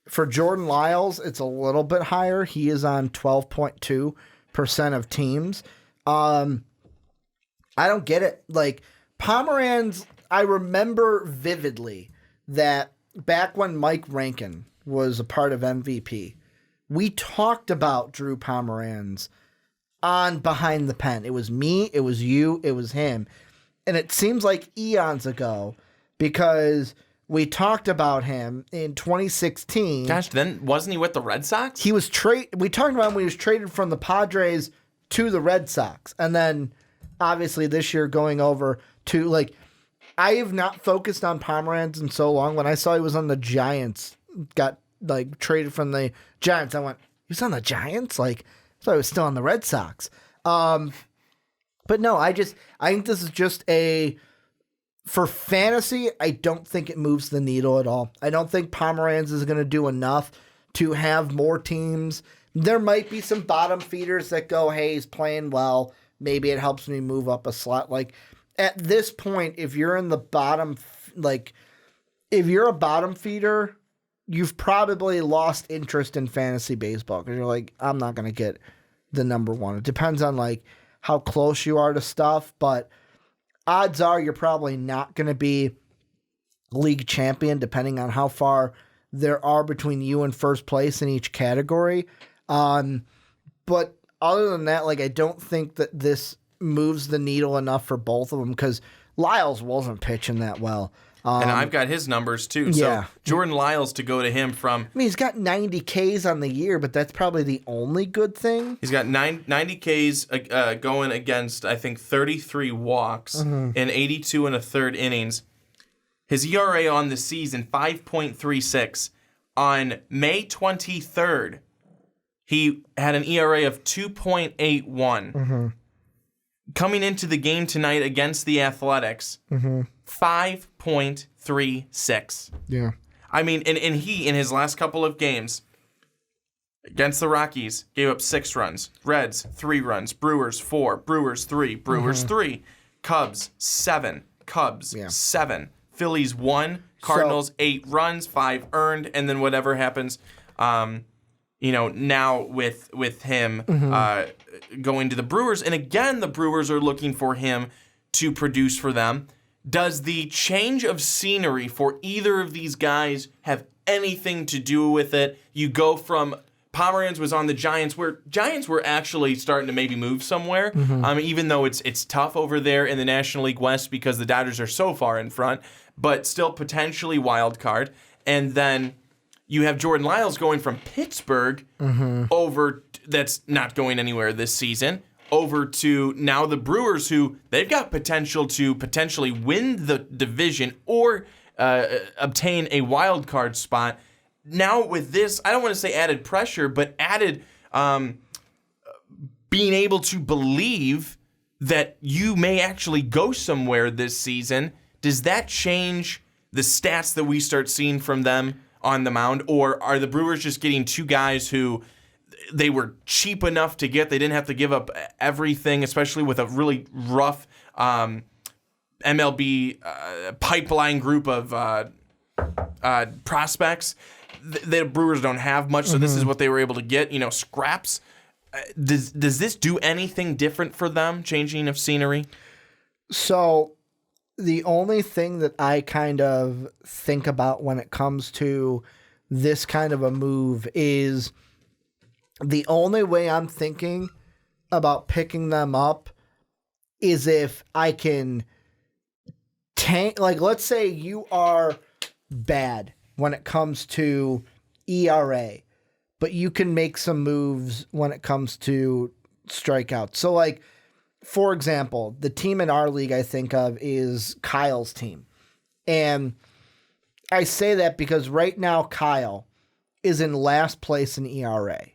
For Jordan Lyles, it's a little bit higher. He is on 12.2% of teams. I don't get it. Like, Pomeranz, I remember vividly that back when Mike Rankin was a part of MVP, we talked about Drew Pomeranz on Behind the Pen. It was me, it was you, it was him. And it seems like eons ago because we talked about him in 2016. Gosh, then wasn't he with the Red Sox? He was we talked about him when he was traded from the Padres to the Red Sox. And then obviously this year going over to, like, I have not focused on Pomeranz in so long. When I saw he was on the Giants, got like traded from the Giants, I went, he was on the Giants? Like, I thought he was still on the Red Sox. But no, I think this is just for fantasy, I don't think it moves the needle at all. I don't think Pomeranz is going to do enough to have more teams. There might be some bottom feeders that go, hey, he's playing well. Maybe it helps me move up a slot. Like, at this point, if you're in the bottom, if you're a bottom feeder, you've probably lost interest in fantasy baseball because you're like, I'm not going to get the number one. It depends on, like, how close you are to stuff, but odds are you're probably not going to be league champion depending on how far there are between you and first place in each category. But other than that, like, I don't think that this moves the needle enough for both of them because Lyles wasn't pitching that well. And I've got his numbers too. Yeah. So Jordan Lyles to go to him from... I mean, he's got 90 Ks on the year, but that's probably the only good thing. He's got 90 Ks going against, I think, 33 walks in 82 and a third innings. His ERA on the season, 5.36. On May 23rd, he had an ERA of 2.81. Coming into the game tonight against the Athletics, 5.36. Yeah. I mean, and he, in his last couple of games against the Rockies, gave up 6 runs. Reds, 3 runs. Brewers, 4. Brewers, 3. Brewers, 3. Cubs, 7. Cubs 7, Phillies 1, Cardinals 8 runs, 5 earned, and then whatever happens, now with him going to the Brewers. And again, the Brewers are looking for him to produce for them. Does the change of scenery for either of these guys have anything to do with it? You go from Pomeranz was on the Giants, where Giants were actually starting to maybe move somewhere, even though it's tough over there in the National League West because the Dodgers are so far in front, but still potentially wild card. And then you have Jordan Lyles going from Pittsburgh over, that's not going anywhere this season, over to now the Brewers, who they've got potential to potentially win the division or obtain a wild card spot. Now with this, I don't want to say added pressure, but added being able to believe that you may actually go somewhere this season, does that change the stats that we start seeing from them on the mound? Or are the Brewers just getting two guys who they were cheap enough to get? They didn't have to give up everything, especially with a really rough MLB pipeline group of prospects. The Brewers don't have much, so this is what they were able to get, scraps. Does this do anything different for them, changing of scenery? So the only thing that I kind of think about when it comes to this kind of a move is the only way I'm thinking about picking them up is if I can tank, like let's say you are bad when it comes to ERA, but you can make some moves when it comes to strikeouts. So like, for example, the team in our league I think of is Kyle's team. And I say that because right now Kyle is in last place in ERA.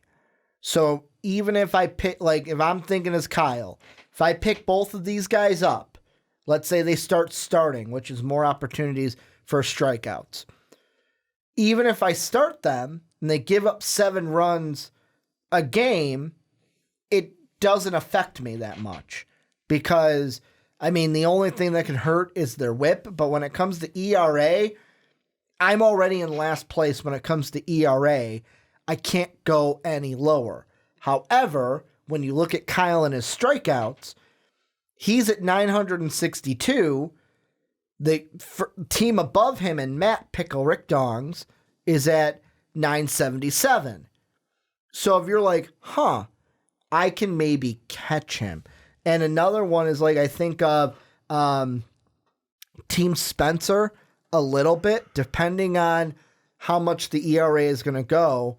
So even if I pick, like if I'm thinking as Kyle, if I pick both of these guys up, let's say they start starting, which is more opportunities for strikeouts. Even if I start them and they give up 7 runs a game, it doesn't affect me that much because, the only thing that can hurt is their whip. But when it comes to ERA, I'm already in last place when it comes to ERA. I can't go any lower. However, when you look at Kyle and his strikeouts, he's at 962. The team above him and Matt Pickle Rick Dongs is at 977. So if you're like, I can maybe catch him. And another one is like, I think of Team Spencer a little bit, depending on how much the ERA is going to go.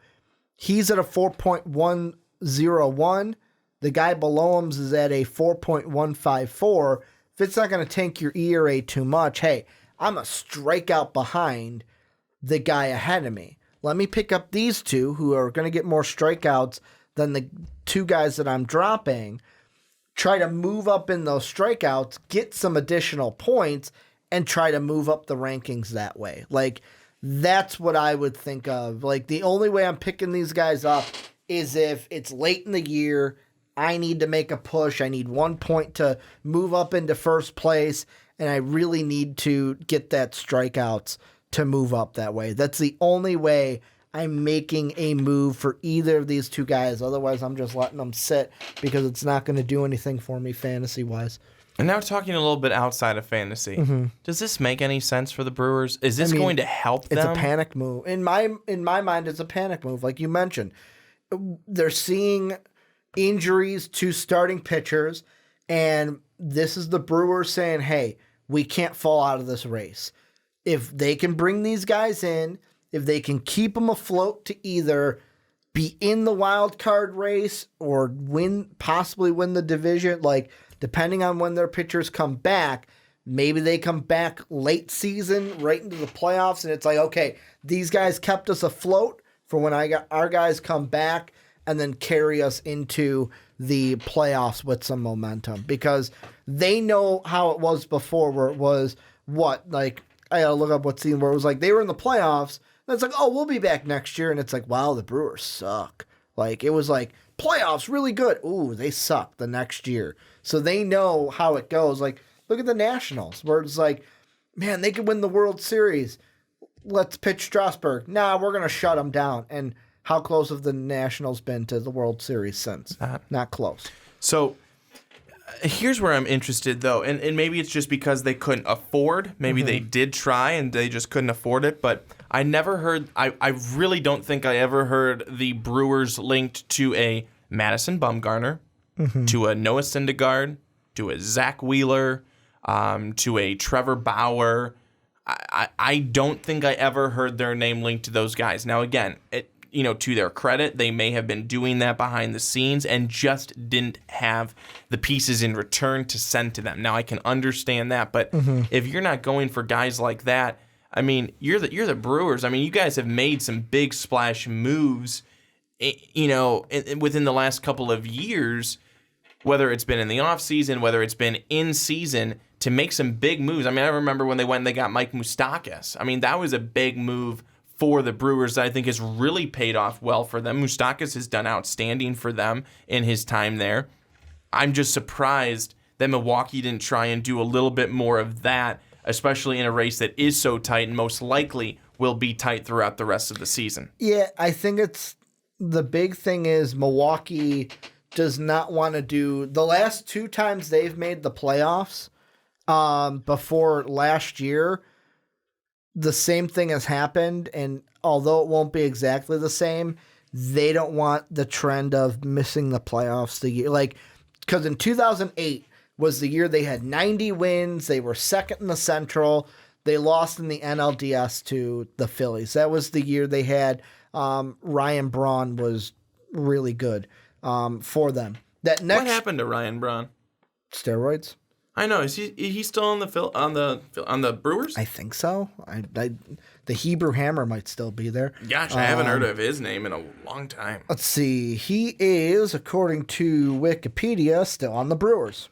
He's at a 4.101. The guy below him is at a 4.154. If it's not going to tank your ERA too much, hey, I'm a strikeout behind the guy ahead of me. Let me pick up these two who are going to get more strikeouts than the two guys that I'm dropping, try to move up in those strikeouts, get some additional points, and try to move up the rankings that way. Like, that's what I would think of. Like, the only way I'm picking these guys up is if it's late in the year, I need to make a push. I need 1 point to move up into first place, and I really need to get that strikeouts to move up that way. That's the only way I'm making a move for either of these two guys. Otherwise, I'm just letting them sit because it's not going to do anything for me fantasy-wise. And now talking a little bit outside of fantasy, does this make any sense for the Brewers? Is this going to help them? It's a panic move. In my mind, it's a panic move, like you mentioned. They're seeing injuries to starting pitchers, and this is the Brewers saying, hey, we can't fall out of this race. If they can bring these guys in, if they can keep them afloat to either be in the wild card race or possibly win the division, like depending on when their pitchers come back, maybe they come back late season right into the playoffs, and it's like, okay, these guys kept us afloat for when our guys come back, and then carry us into the playoffs with some momentum, because they know how it was before, where it was I gotta look up what scene where it was like they were in the playoffs, and it's like, oh, we'll be back next year, and it's like, wow, the Brewers suck. Like, it was like playoffs really good. Ooh, they suck the next year. So they know how it goes. Like, Look at the Nationals, where it's like, man, they could win the World Series. Let's pitch Strasburg. Nah, we're going to shut them down. And how close have the Nationals been to the World Series since? Not close. So here's where I'm interested, though, and maybe it's just because they couldn't afford. Maybe they did try and they just couldn't afford it. But I never heard. I really don't think I ever heard the Brewers linked to a Madison Bumgarner, to a Noah Syndergaard, to a Zack Wheeler, to a Trevor Bauer. I don't think I ever heard their name linked to those guys. Now, again, to their credit, they may have been doing that behind the scenes and just didn't have the pieces in return to send to them. Now, I can understand that, but if you're not going for guys like that, I mean, you're the Brewers. I mean, you guys have made some big splash moves, within the last couple of years, whether it's been in the offseason, whether it's been in season, to make some big moves. I mean, I remember when they went and they got Mike Moustakas. I mean, that was a big move for the Brewers that I think has really paid off well for them. Moustakas has done outstanding for them in his time there. I'm just surprised that Milwaukee didn't try and do a little bit more of that, especially in a race that is so tight and most likely will be tight throughout the rest of the season. Yeah, I think the big thing is Milwaukee does not want to do the last 2 times they've made the playoffs before last year. The same thing has happened, and although it won't be exactly the same, they don't want the trend of missing the playoffs the year. Because in 2008 was the year they had 90 wins. They were second in the Central. They lost in the NLDS to the Phillies. That was the year they had Ryan Braun was really good for them. What happened to Ryan Braun? Steroids. I know. Is he still on the Brewers? I think so. The Hebrew Hammer might still be there. Gosh, I haven't heard of his name in a long time. Let's see. He is, according to Wikipedia, still on the Brewers.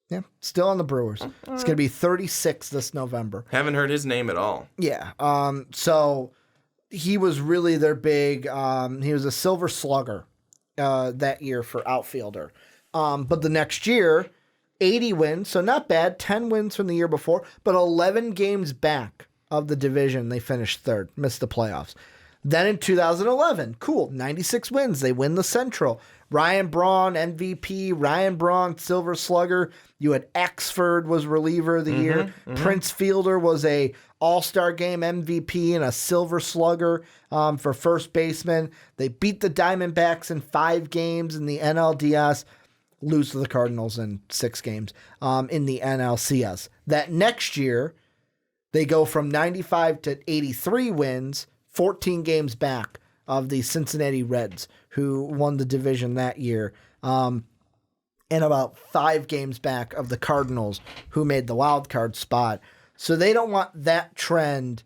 Yeah, still on the Brewers. It's going to be 36 this November. Haven't heard his name at all. Yeah. So he was really their big. He was a Silver Slugger that year for outfielder. But the next year, 80 wins, so not bad. 10 wins from the year before, but 11 games back of the division. They finished third, missed the playoffs. Then in 2011, 96 wins. They win the Central. Ryan Braun, MVP. Ryan Braun, Silver Slugger. You had Axford was reliever of the year. Prince Fielder was a All-Star Game MVP and a Silver Slugger for first baseman. They beat the Diamondbacks in 5 games in the NLDS. Lose to the Cardinals in 6 games in the NLCS. That next year, they go from 95 to 83 wins, 14 games back of the Cincinnati Reds, who won the division that year, and about 5 games back of the Cardinals, who made the wild card spot. So they don't want that trend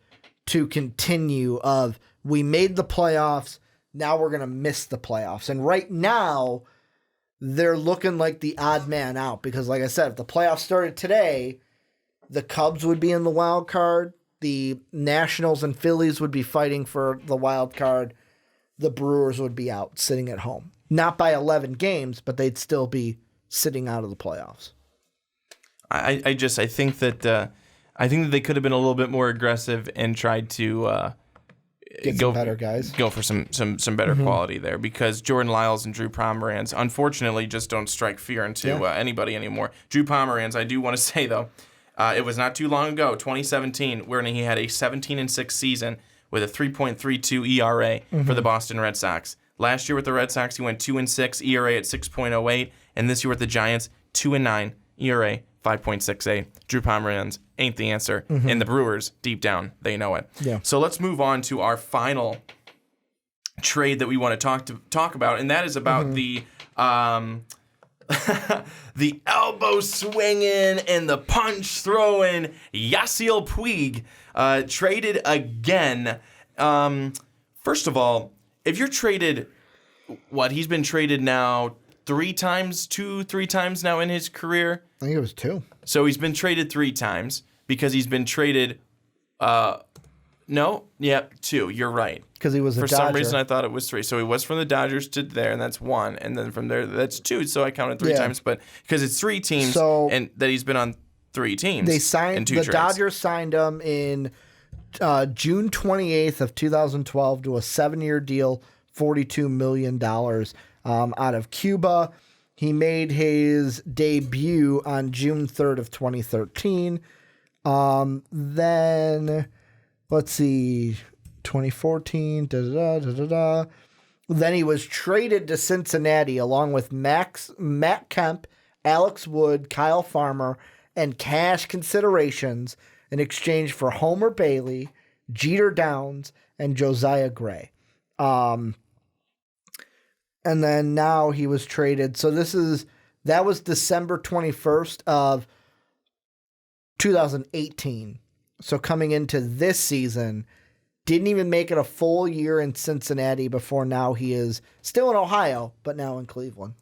to continue of, we made the playoffs, now we're going to miss the playoffs. And right now, they're looking like the odd man out because, like I said, if the playoffs started today, the Cubs would be in the wild card. The Nationals and Phillies would be fighting for the wild card. The Brewers would be out, sitting at home. Not by 11 games, but they'd still be sitting out of the playoffs. I think that they could have been a little bit more aggressive and tried to get some better guys. Go for some better quality there, because Jordan Lyles and Drew Pomeranz, unfortunately, just don't strike fear into anybody anymore. Drew Pomeranz, I do want to say, though, it was not too long ago, 2017, where he had a 17-6 season with a 3.32 ERA for the Boston Red Sox. Last year with the Red Sox, he went 2-6, ERA at 6.08, and this year with the Giants, 2-9, ERA 5.68. Drew Pomeranz ain't the answer, and the Brewers, deep down, they know it. Yeah. So let's move on to our final trade that we want to talk about, and that is about the the elbow swinging and the punch throwing Yasiel Puig traded again. First of all, if you're traded, he's been traded now 3 times now in his career. I think it was 2. So he's been traded 3 times because he's been traded. 2. You're right. Because he was a Dodger. For some reason, I thought it was 3. So he was from the Dodgers to there, and that's 1. And then from there, that's 2. So I counted 3 times. But because it's 3 teams and that he's been on three teams. They signed in two the trades. Dodgers signed him in June 28th of 2012 to a 7-year deal, $42 million out of Cuba. He made his debut on June 3rd of 2013. Then, let's see, 2014, Then he was traded to Cincinnati along with Matt Kemp, Alex Wood, Kyle Farmer, and cash considerations in exchange for Homer Bailey, Jeter Downs, and Josiah Gray. And then now he was traded. So that was December 21st of 2018. So coming into this season, didn't even make it a full year in Cincinnati before now he is still in Ohio, but now in Cleveland.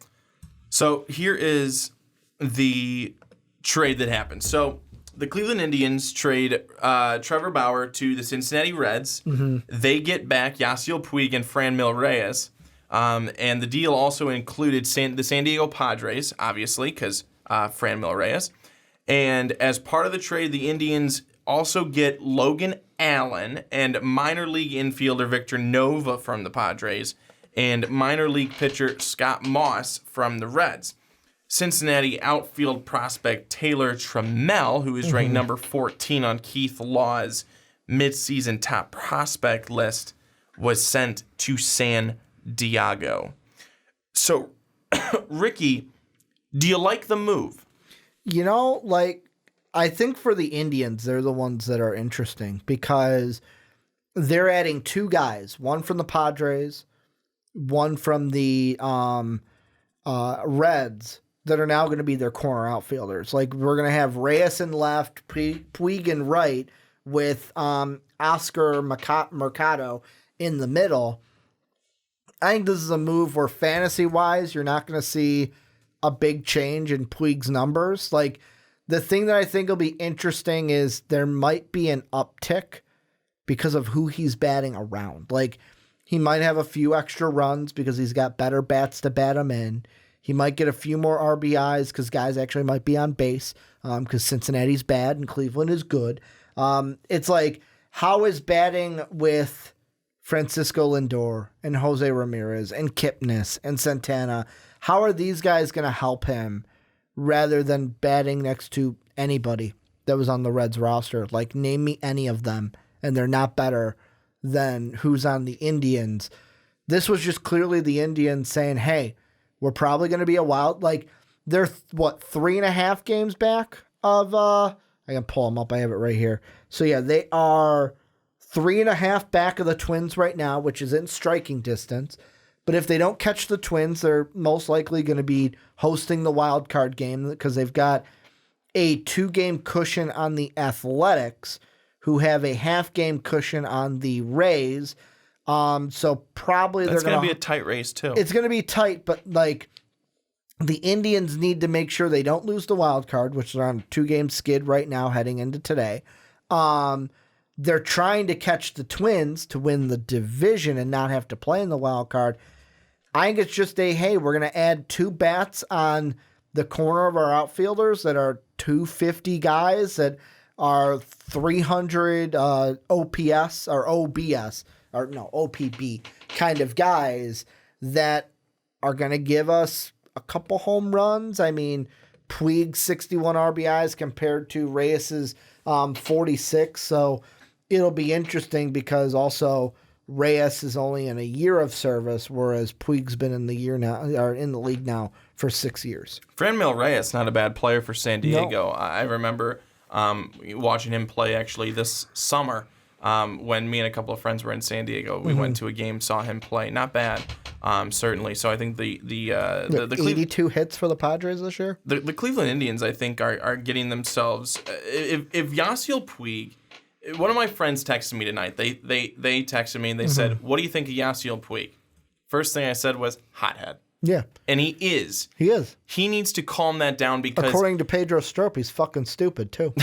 So here is the trade that happened. So the Cleveland Indians trade Trevor Bauer to the Cincinnati Reds. Mm-hmm. They get back Yasiel Puig and Franmil Reyes. And the deal also included the San Diego Padres, obviously, because Franmil Reyes. And as part of the trade, the Indians also get Logan Allen and minor league infielder Victor Nova from the Padres and minor league pitcher Scott Moss from the Reds. Cincinnati outfield prospect Taylor Trammell, who is ranked number 14 on Keith Law's midseason top prospect list, was sent to San Diego. So, Ricky, do you like the move? You know, I think for the Indians, they're the ones that are interesting because they're adding two guys, one from the Padres, one from the Reds, that are now going to be their corner outfielders. Like, we're going to have Reyes in left, Puig in right, with Oscar Mercado in the middle. I think this is a move where fantasy-wise, you're not going to see a big change in Puig's numbers. Like, the thing that I think will be interesting is there might be an uptick because of who he's batting around. Like, he might have a few extra runs because he's got better bats to bat him in. He might get a few more RBIs because guys actually might be on base because Cincinnati's bad and Cleveland is good. It's like, how is batting with Francisco Lindor and Jose Ramirez and Kipnis and Santana, how are these guys going to help him rather than batting next to anybody that was on the Reds roster? Like, name me any of them, and they're not better than who's on the Indians. This was just clearly the Indians saying, hey, we're probably going to be a wild, like, they're, 3.5 games back of, I can pull them up, I have it right here. So, yeah, they are 3.5 back of the Twins right now, which is in striking distance. But if they don't catch the Twins, they're most likely going to be hosting the wild card game because they've got a 2-game cushion on the Athletics, who have a half-game cushion on the Rays. So probably that's going to be a tight race too. It's going to be tight, but like the Indians need to make sure they don't lose the wild card, which they're on a 2-game skid right now heading into today. They're trying to catch the Twins to win the division and not have to play in the wild card. I think it's just hey, we're going to add 2 bats on the corner of our outfielders that are 250 guys that are 300 OPS or OBS, or no, OPB kind of guys that are going to give us a couple home runs. I mean, Puig's 61 RBIs compared to Reyes's 46. So it'll be interesting because also Reyes is only in a year of service, whereas Puig's been in the league now for 6 years. Franmil Reyes, not a bad player for San Diego. No. I remember watching him play actually this summer when me and a couple of friends were in San Diego. We went to a game, saw him play. Not bad, certainly. So I think the 82 hits for the Padres this year. The Cleveland Indians, I think, are getting themselves. If Yasiel Puig. One of my friends texted me tonight. They texted me and they said, "What do you think of Yasiel Puig?" First thing I said was hothead. Yeah. And he is. He is. He needs to calm that down because according to Pedro Strop, he's fucking stupid too.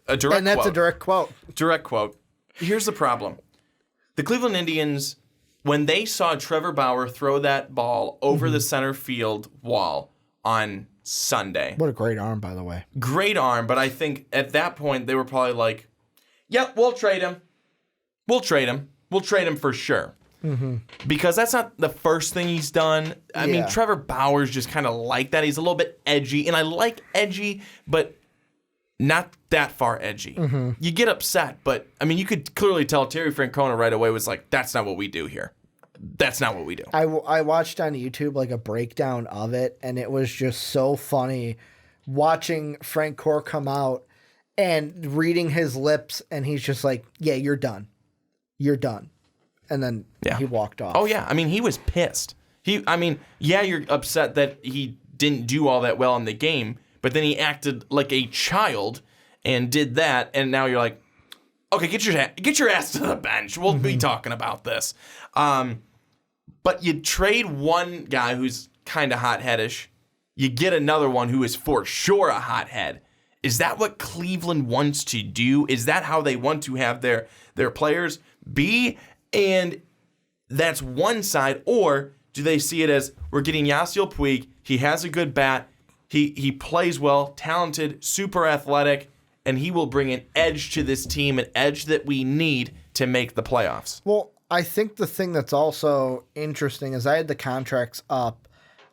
A direct and that's quote. A direct quote. Direct quote. Here's the problem. The Cleveland Indians, when they saw Trevor Bauer throw that ball over the center field wall on Sunday. What a great arm, by the way. Great arm, but I think at that point they were probably like, yep, we'll trade him. We'll trade him. We'll trade him for sure. Mm-hmm. Because that's not the first thing he's done. I mean, Trevor Bauer's just kind of like that. He's a little bit edgy, and I like edgy, but not that far edgy. Mm-hmm. You get upset, but, I mean, you could clearly tell Terry Francona right away was like, that's not what we do here. That's not what we do. I watched on YouTube like a breakdown of it, and it was just so funny watching Frank Core come out and reading his lips, and he's just like, yeah, you're done. You're done. And then he walked off. Oh, yeah. I mean, he was pissed. You're upset that he didn't do all that well in the game, but then he acted like a child and did that, and now you're like, okay, get your ass to the bench. We'll be talking about this. But you trade one guy who's kind of hot-headish. You get another one who is for sure a hothead. Is that what Cleveland wants to do? Is that how they want to have their players be? And that's one side. Or do they see it as, we're getting Yasiel Puig. He has a good bat. He plays well, talented, super athletic, and he will bring an edge to this team, an edge that we need to make the playoffs. Well, I think the thing that's also interesting is I had the contracts up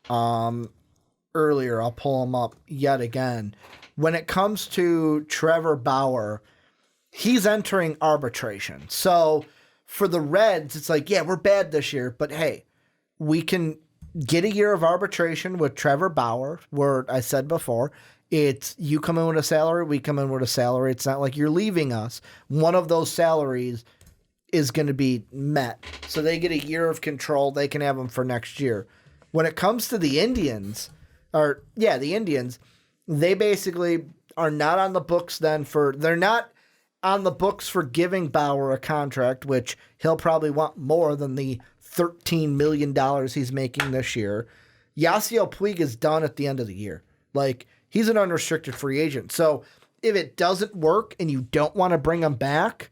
earlier. I'll pull them up yet again. When it comes to Trevor Bauer, he's entering arbitration. So for the Reds, it's like, yeah, we're bad this year, but hey, we can get a year of arbitration with Trevor Bauer, where I said before, it's you come in with a salary, we come in with a salary. It's not like you're leaving us. One of those salaries is going to be met. So they get a year of control. They can have them for next year. When it comes to the Indians, they basically are not on the books then they're not on the books for giving Bauer a contract, which he'll probably want more than the $13 million he's making this year. Yasiel Puig is done at the end of the year. Like, he's an unrestricted free agent. So if it doesn't work and you don't want to bring him back,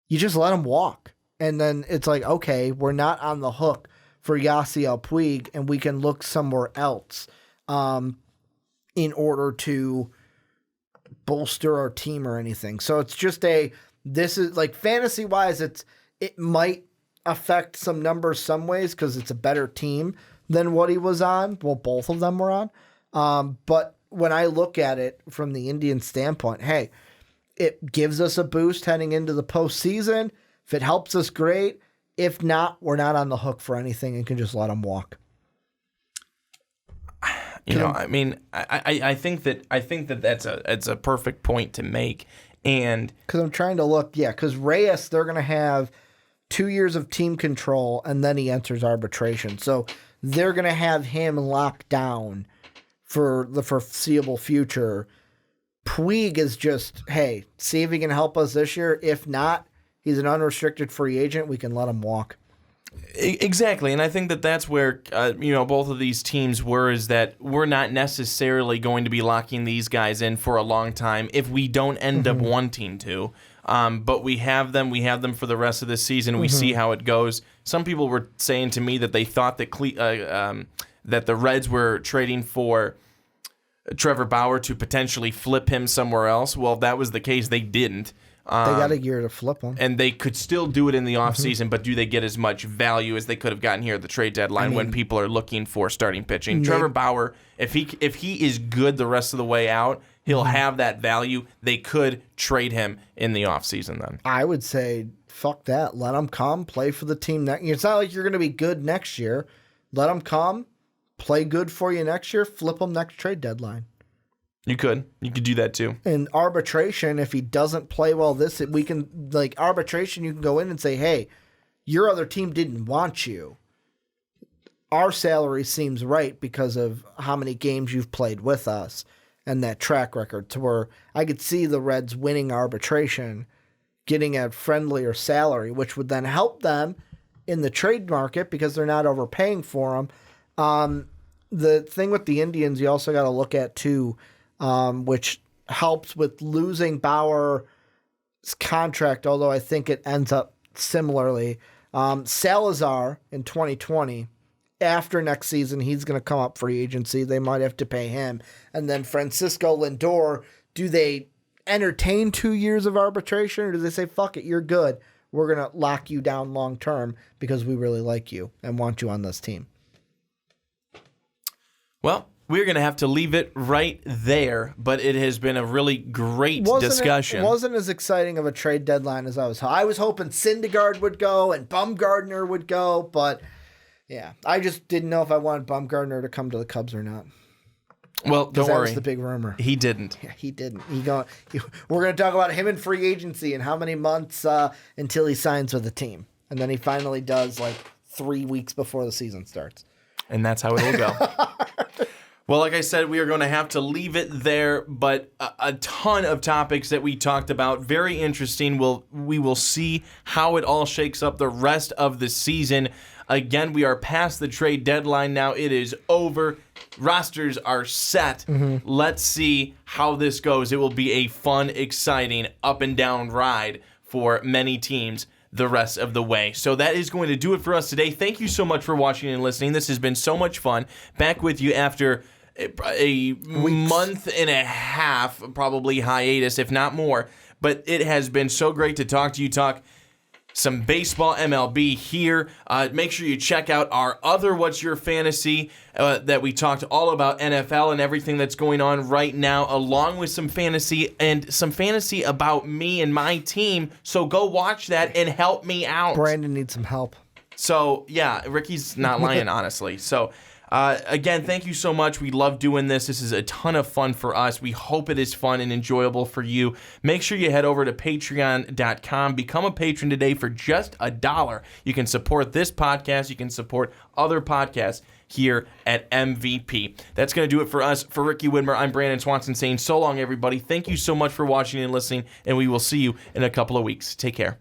you just let him walk. And then it's like, okay, we're not on the hook for Yasiel Puig, and we can look somewhere else in order to bolster our team or anything. So it's just this is like fantasy-wise, it might affect some numbers some ways because it's a better team than what he was on. Well, both of them were on. But when I look at it from the Indian standpoint, hey, it gives us a boost heading into the postseason. If it helps us, great. If not, we're not on the hook for anything and can just let them walk. I think that it's a perfect point to make. And because I'm trying to look, because Reyes, they're going to have 2 years of team control, and then he enters arbitration. So they're going to have him locked down for the foreseeable future. Puig is just, hey, see if he can help us this year. If not, he's an unrestricted free agent. We can let him walk. Exactly, and I think that's where both of these teams were, is that we're not necessarily going to be locking these guys in for a long time if we don't end up wanting to. But we have them for the rest of the season. We see how it goes. Some people were saying to me that they thought that that the Reds were trading for Trevor Bauer to potentially flip him somewhere else. Well, if that was the case, they didn't. They got a year to flip him. And they could still do it in the offseason, but do they get as much value as they could have gotten here at the trade deadline when people are looking for starting pitching? Trevor Bauer, if he is good the rest of the way out, he'll have that value. They could trade him in the offseason then. I would say, fuck that. Let him come, play for the team next year. It's not like you're going to be good next year. Let him come, play good for you next year, flip him next trade deadline. You could do that too. In arbitration, if he doesn't play well we can, like arbitration, you can go in and say, hey, your other team didn't want you. Our salary seems right because of how many games you've played with us and that track record, to where I could see the Reds winning arbitration, getting a friendlier salary, which would then help them in the trade market because they're not overpaying for them. The thing with the Indians, you also got to look at too, which helps with losing Bauer's contract, although I think it ends up similarly. Salazar in 2020 after next season, he's going to come up free agency. They might have to pay him. And then Francisco Lindor, do they entertain 2 years of arbitration, or do they say, fuck it, you're good. We're going to lock you down long term because we really like you and want you on this team? Well, we're going to have to leave it right there, but it has been a really great discussion. It wasn't as exciting of a trade deadline as I was hoping Syndergaard would go and Bumgarner would go, but yeah, I just didn't know if I wanted Bumgarner to come to the Cubs or not. Well, don't worry. That was the big rumor. He didn't. Yeah, he didn't. We're going to talk about him in free agency and how many months until he signs with the team. And then he finally does 3 weeks before the season starts. And that's how it'll go. Well, like I said, we are going to have to leave it there, but a ton of topics that we talked about. Very interesting. We will see how it all shakes up the rest of the season. Again, we are past the trade deadline now. It is over. Rosters are set. Let's see how this goes. It will be a fun, exciting, up and down ride for many teams the rest of the way. So that is going to do it for us today. Thank you so much for watching and listening. This has been so much fun. Back with you after a month and a half, probably hiatus, if not more. But it has been so great to talk to you, talk some baseball, MLB here. Make sure you check out our other What's Your Fantasy that we talked all about NFL and everything that's going on right now, along with some fantasy about me and my team. So go watch that and help me out. Brandon needs some help. So, yeah, Ricky's not lying, honestly. So, again, thank you so much. We love doing this. This is a ton of fun for us. We hope it is fun and enjoyable for you. Make sure you head over to patreon.com. Become a patron today for just $1. You can support this podcast. You can support other podcasts here at MVP. That's going to do it for us. For Ricky Widmer, I'm Brandon Swanson saying so long, everybody. Thank you so much for watching and listening, and we will see you in a couple of weeks. Take care.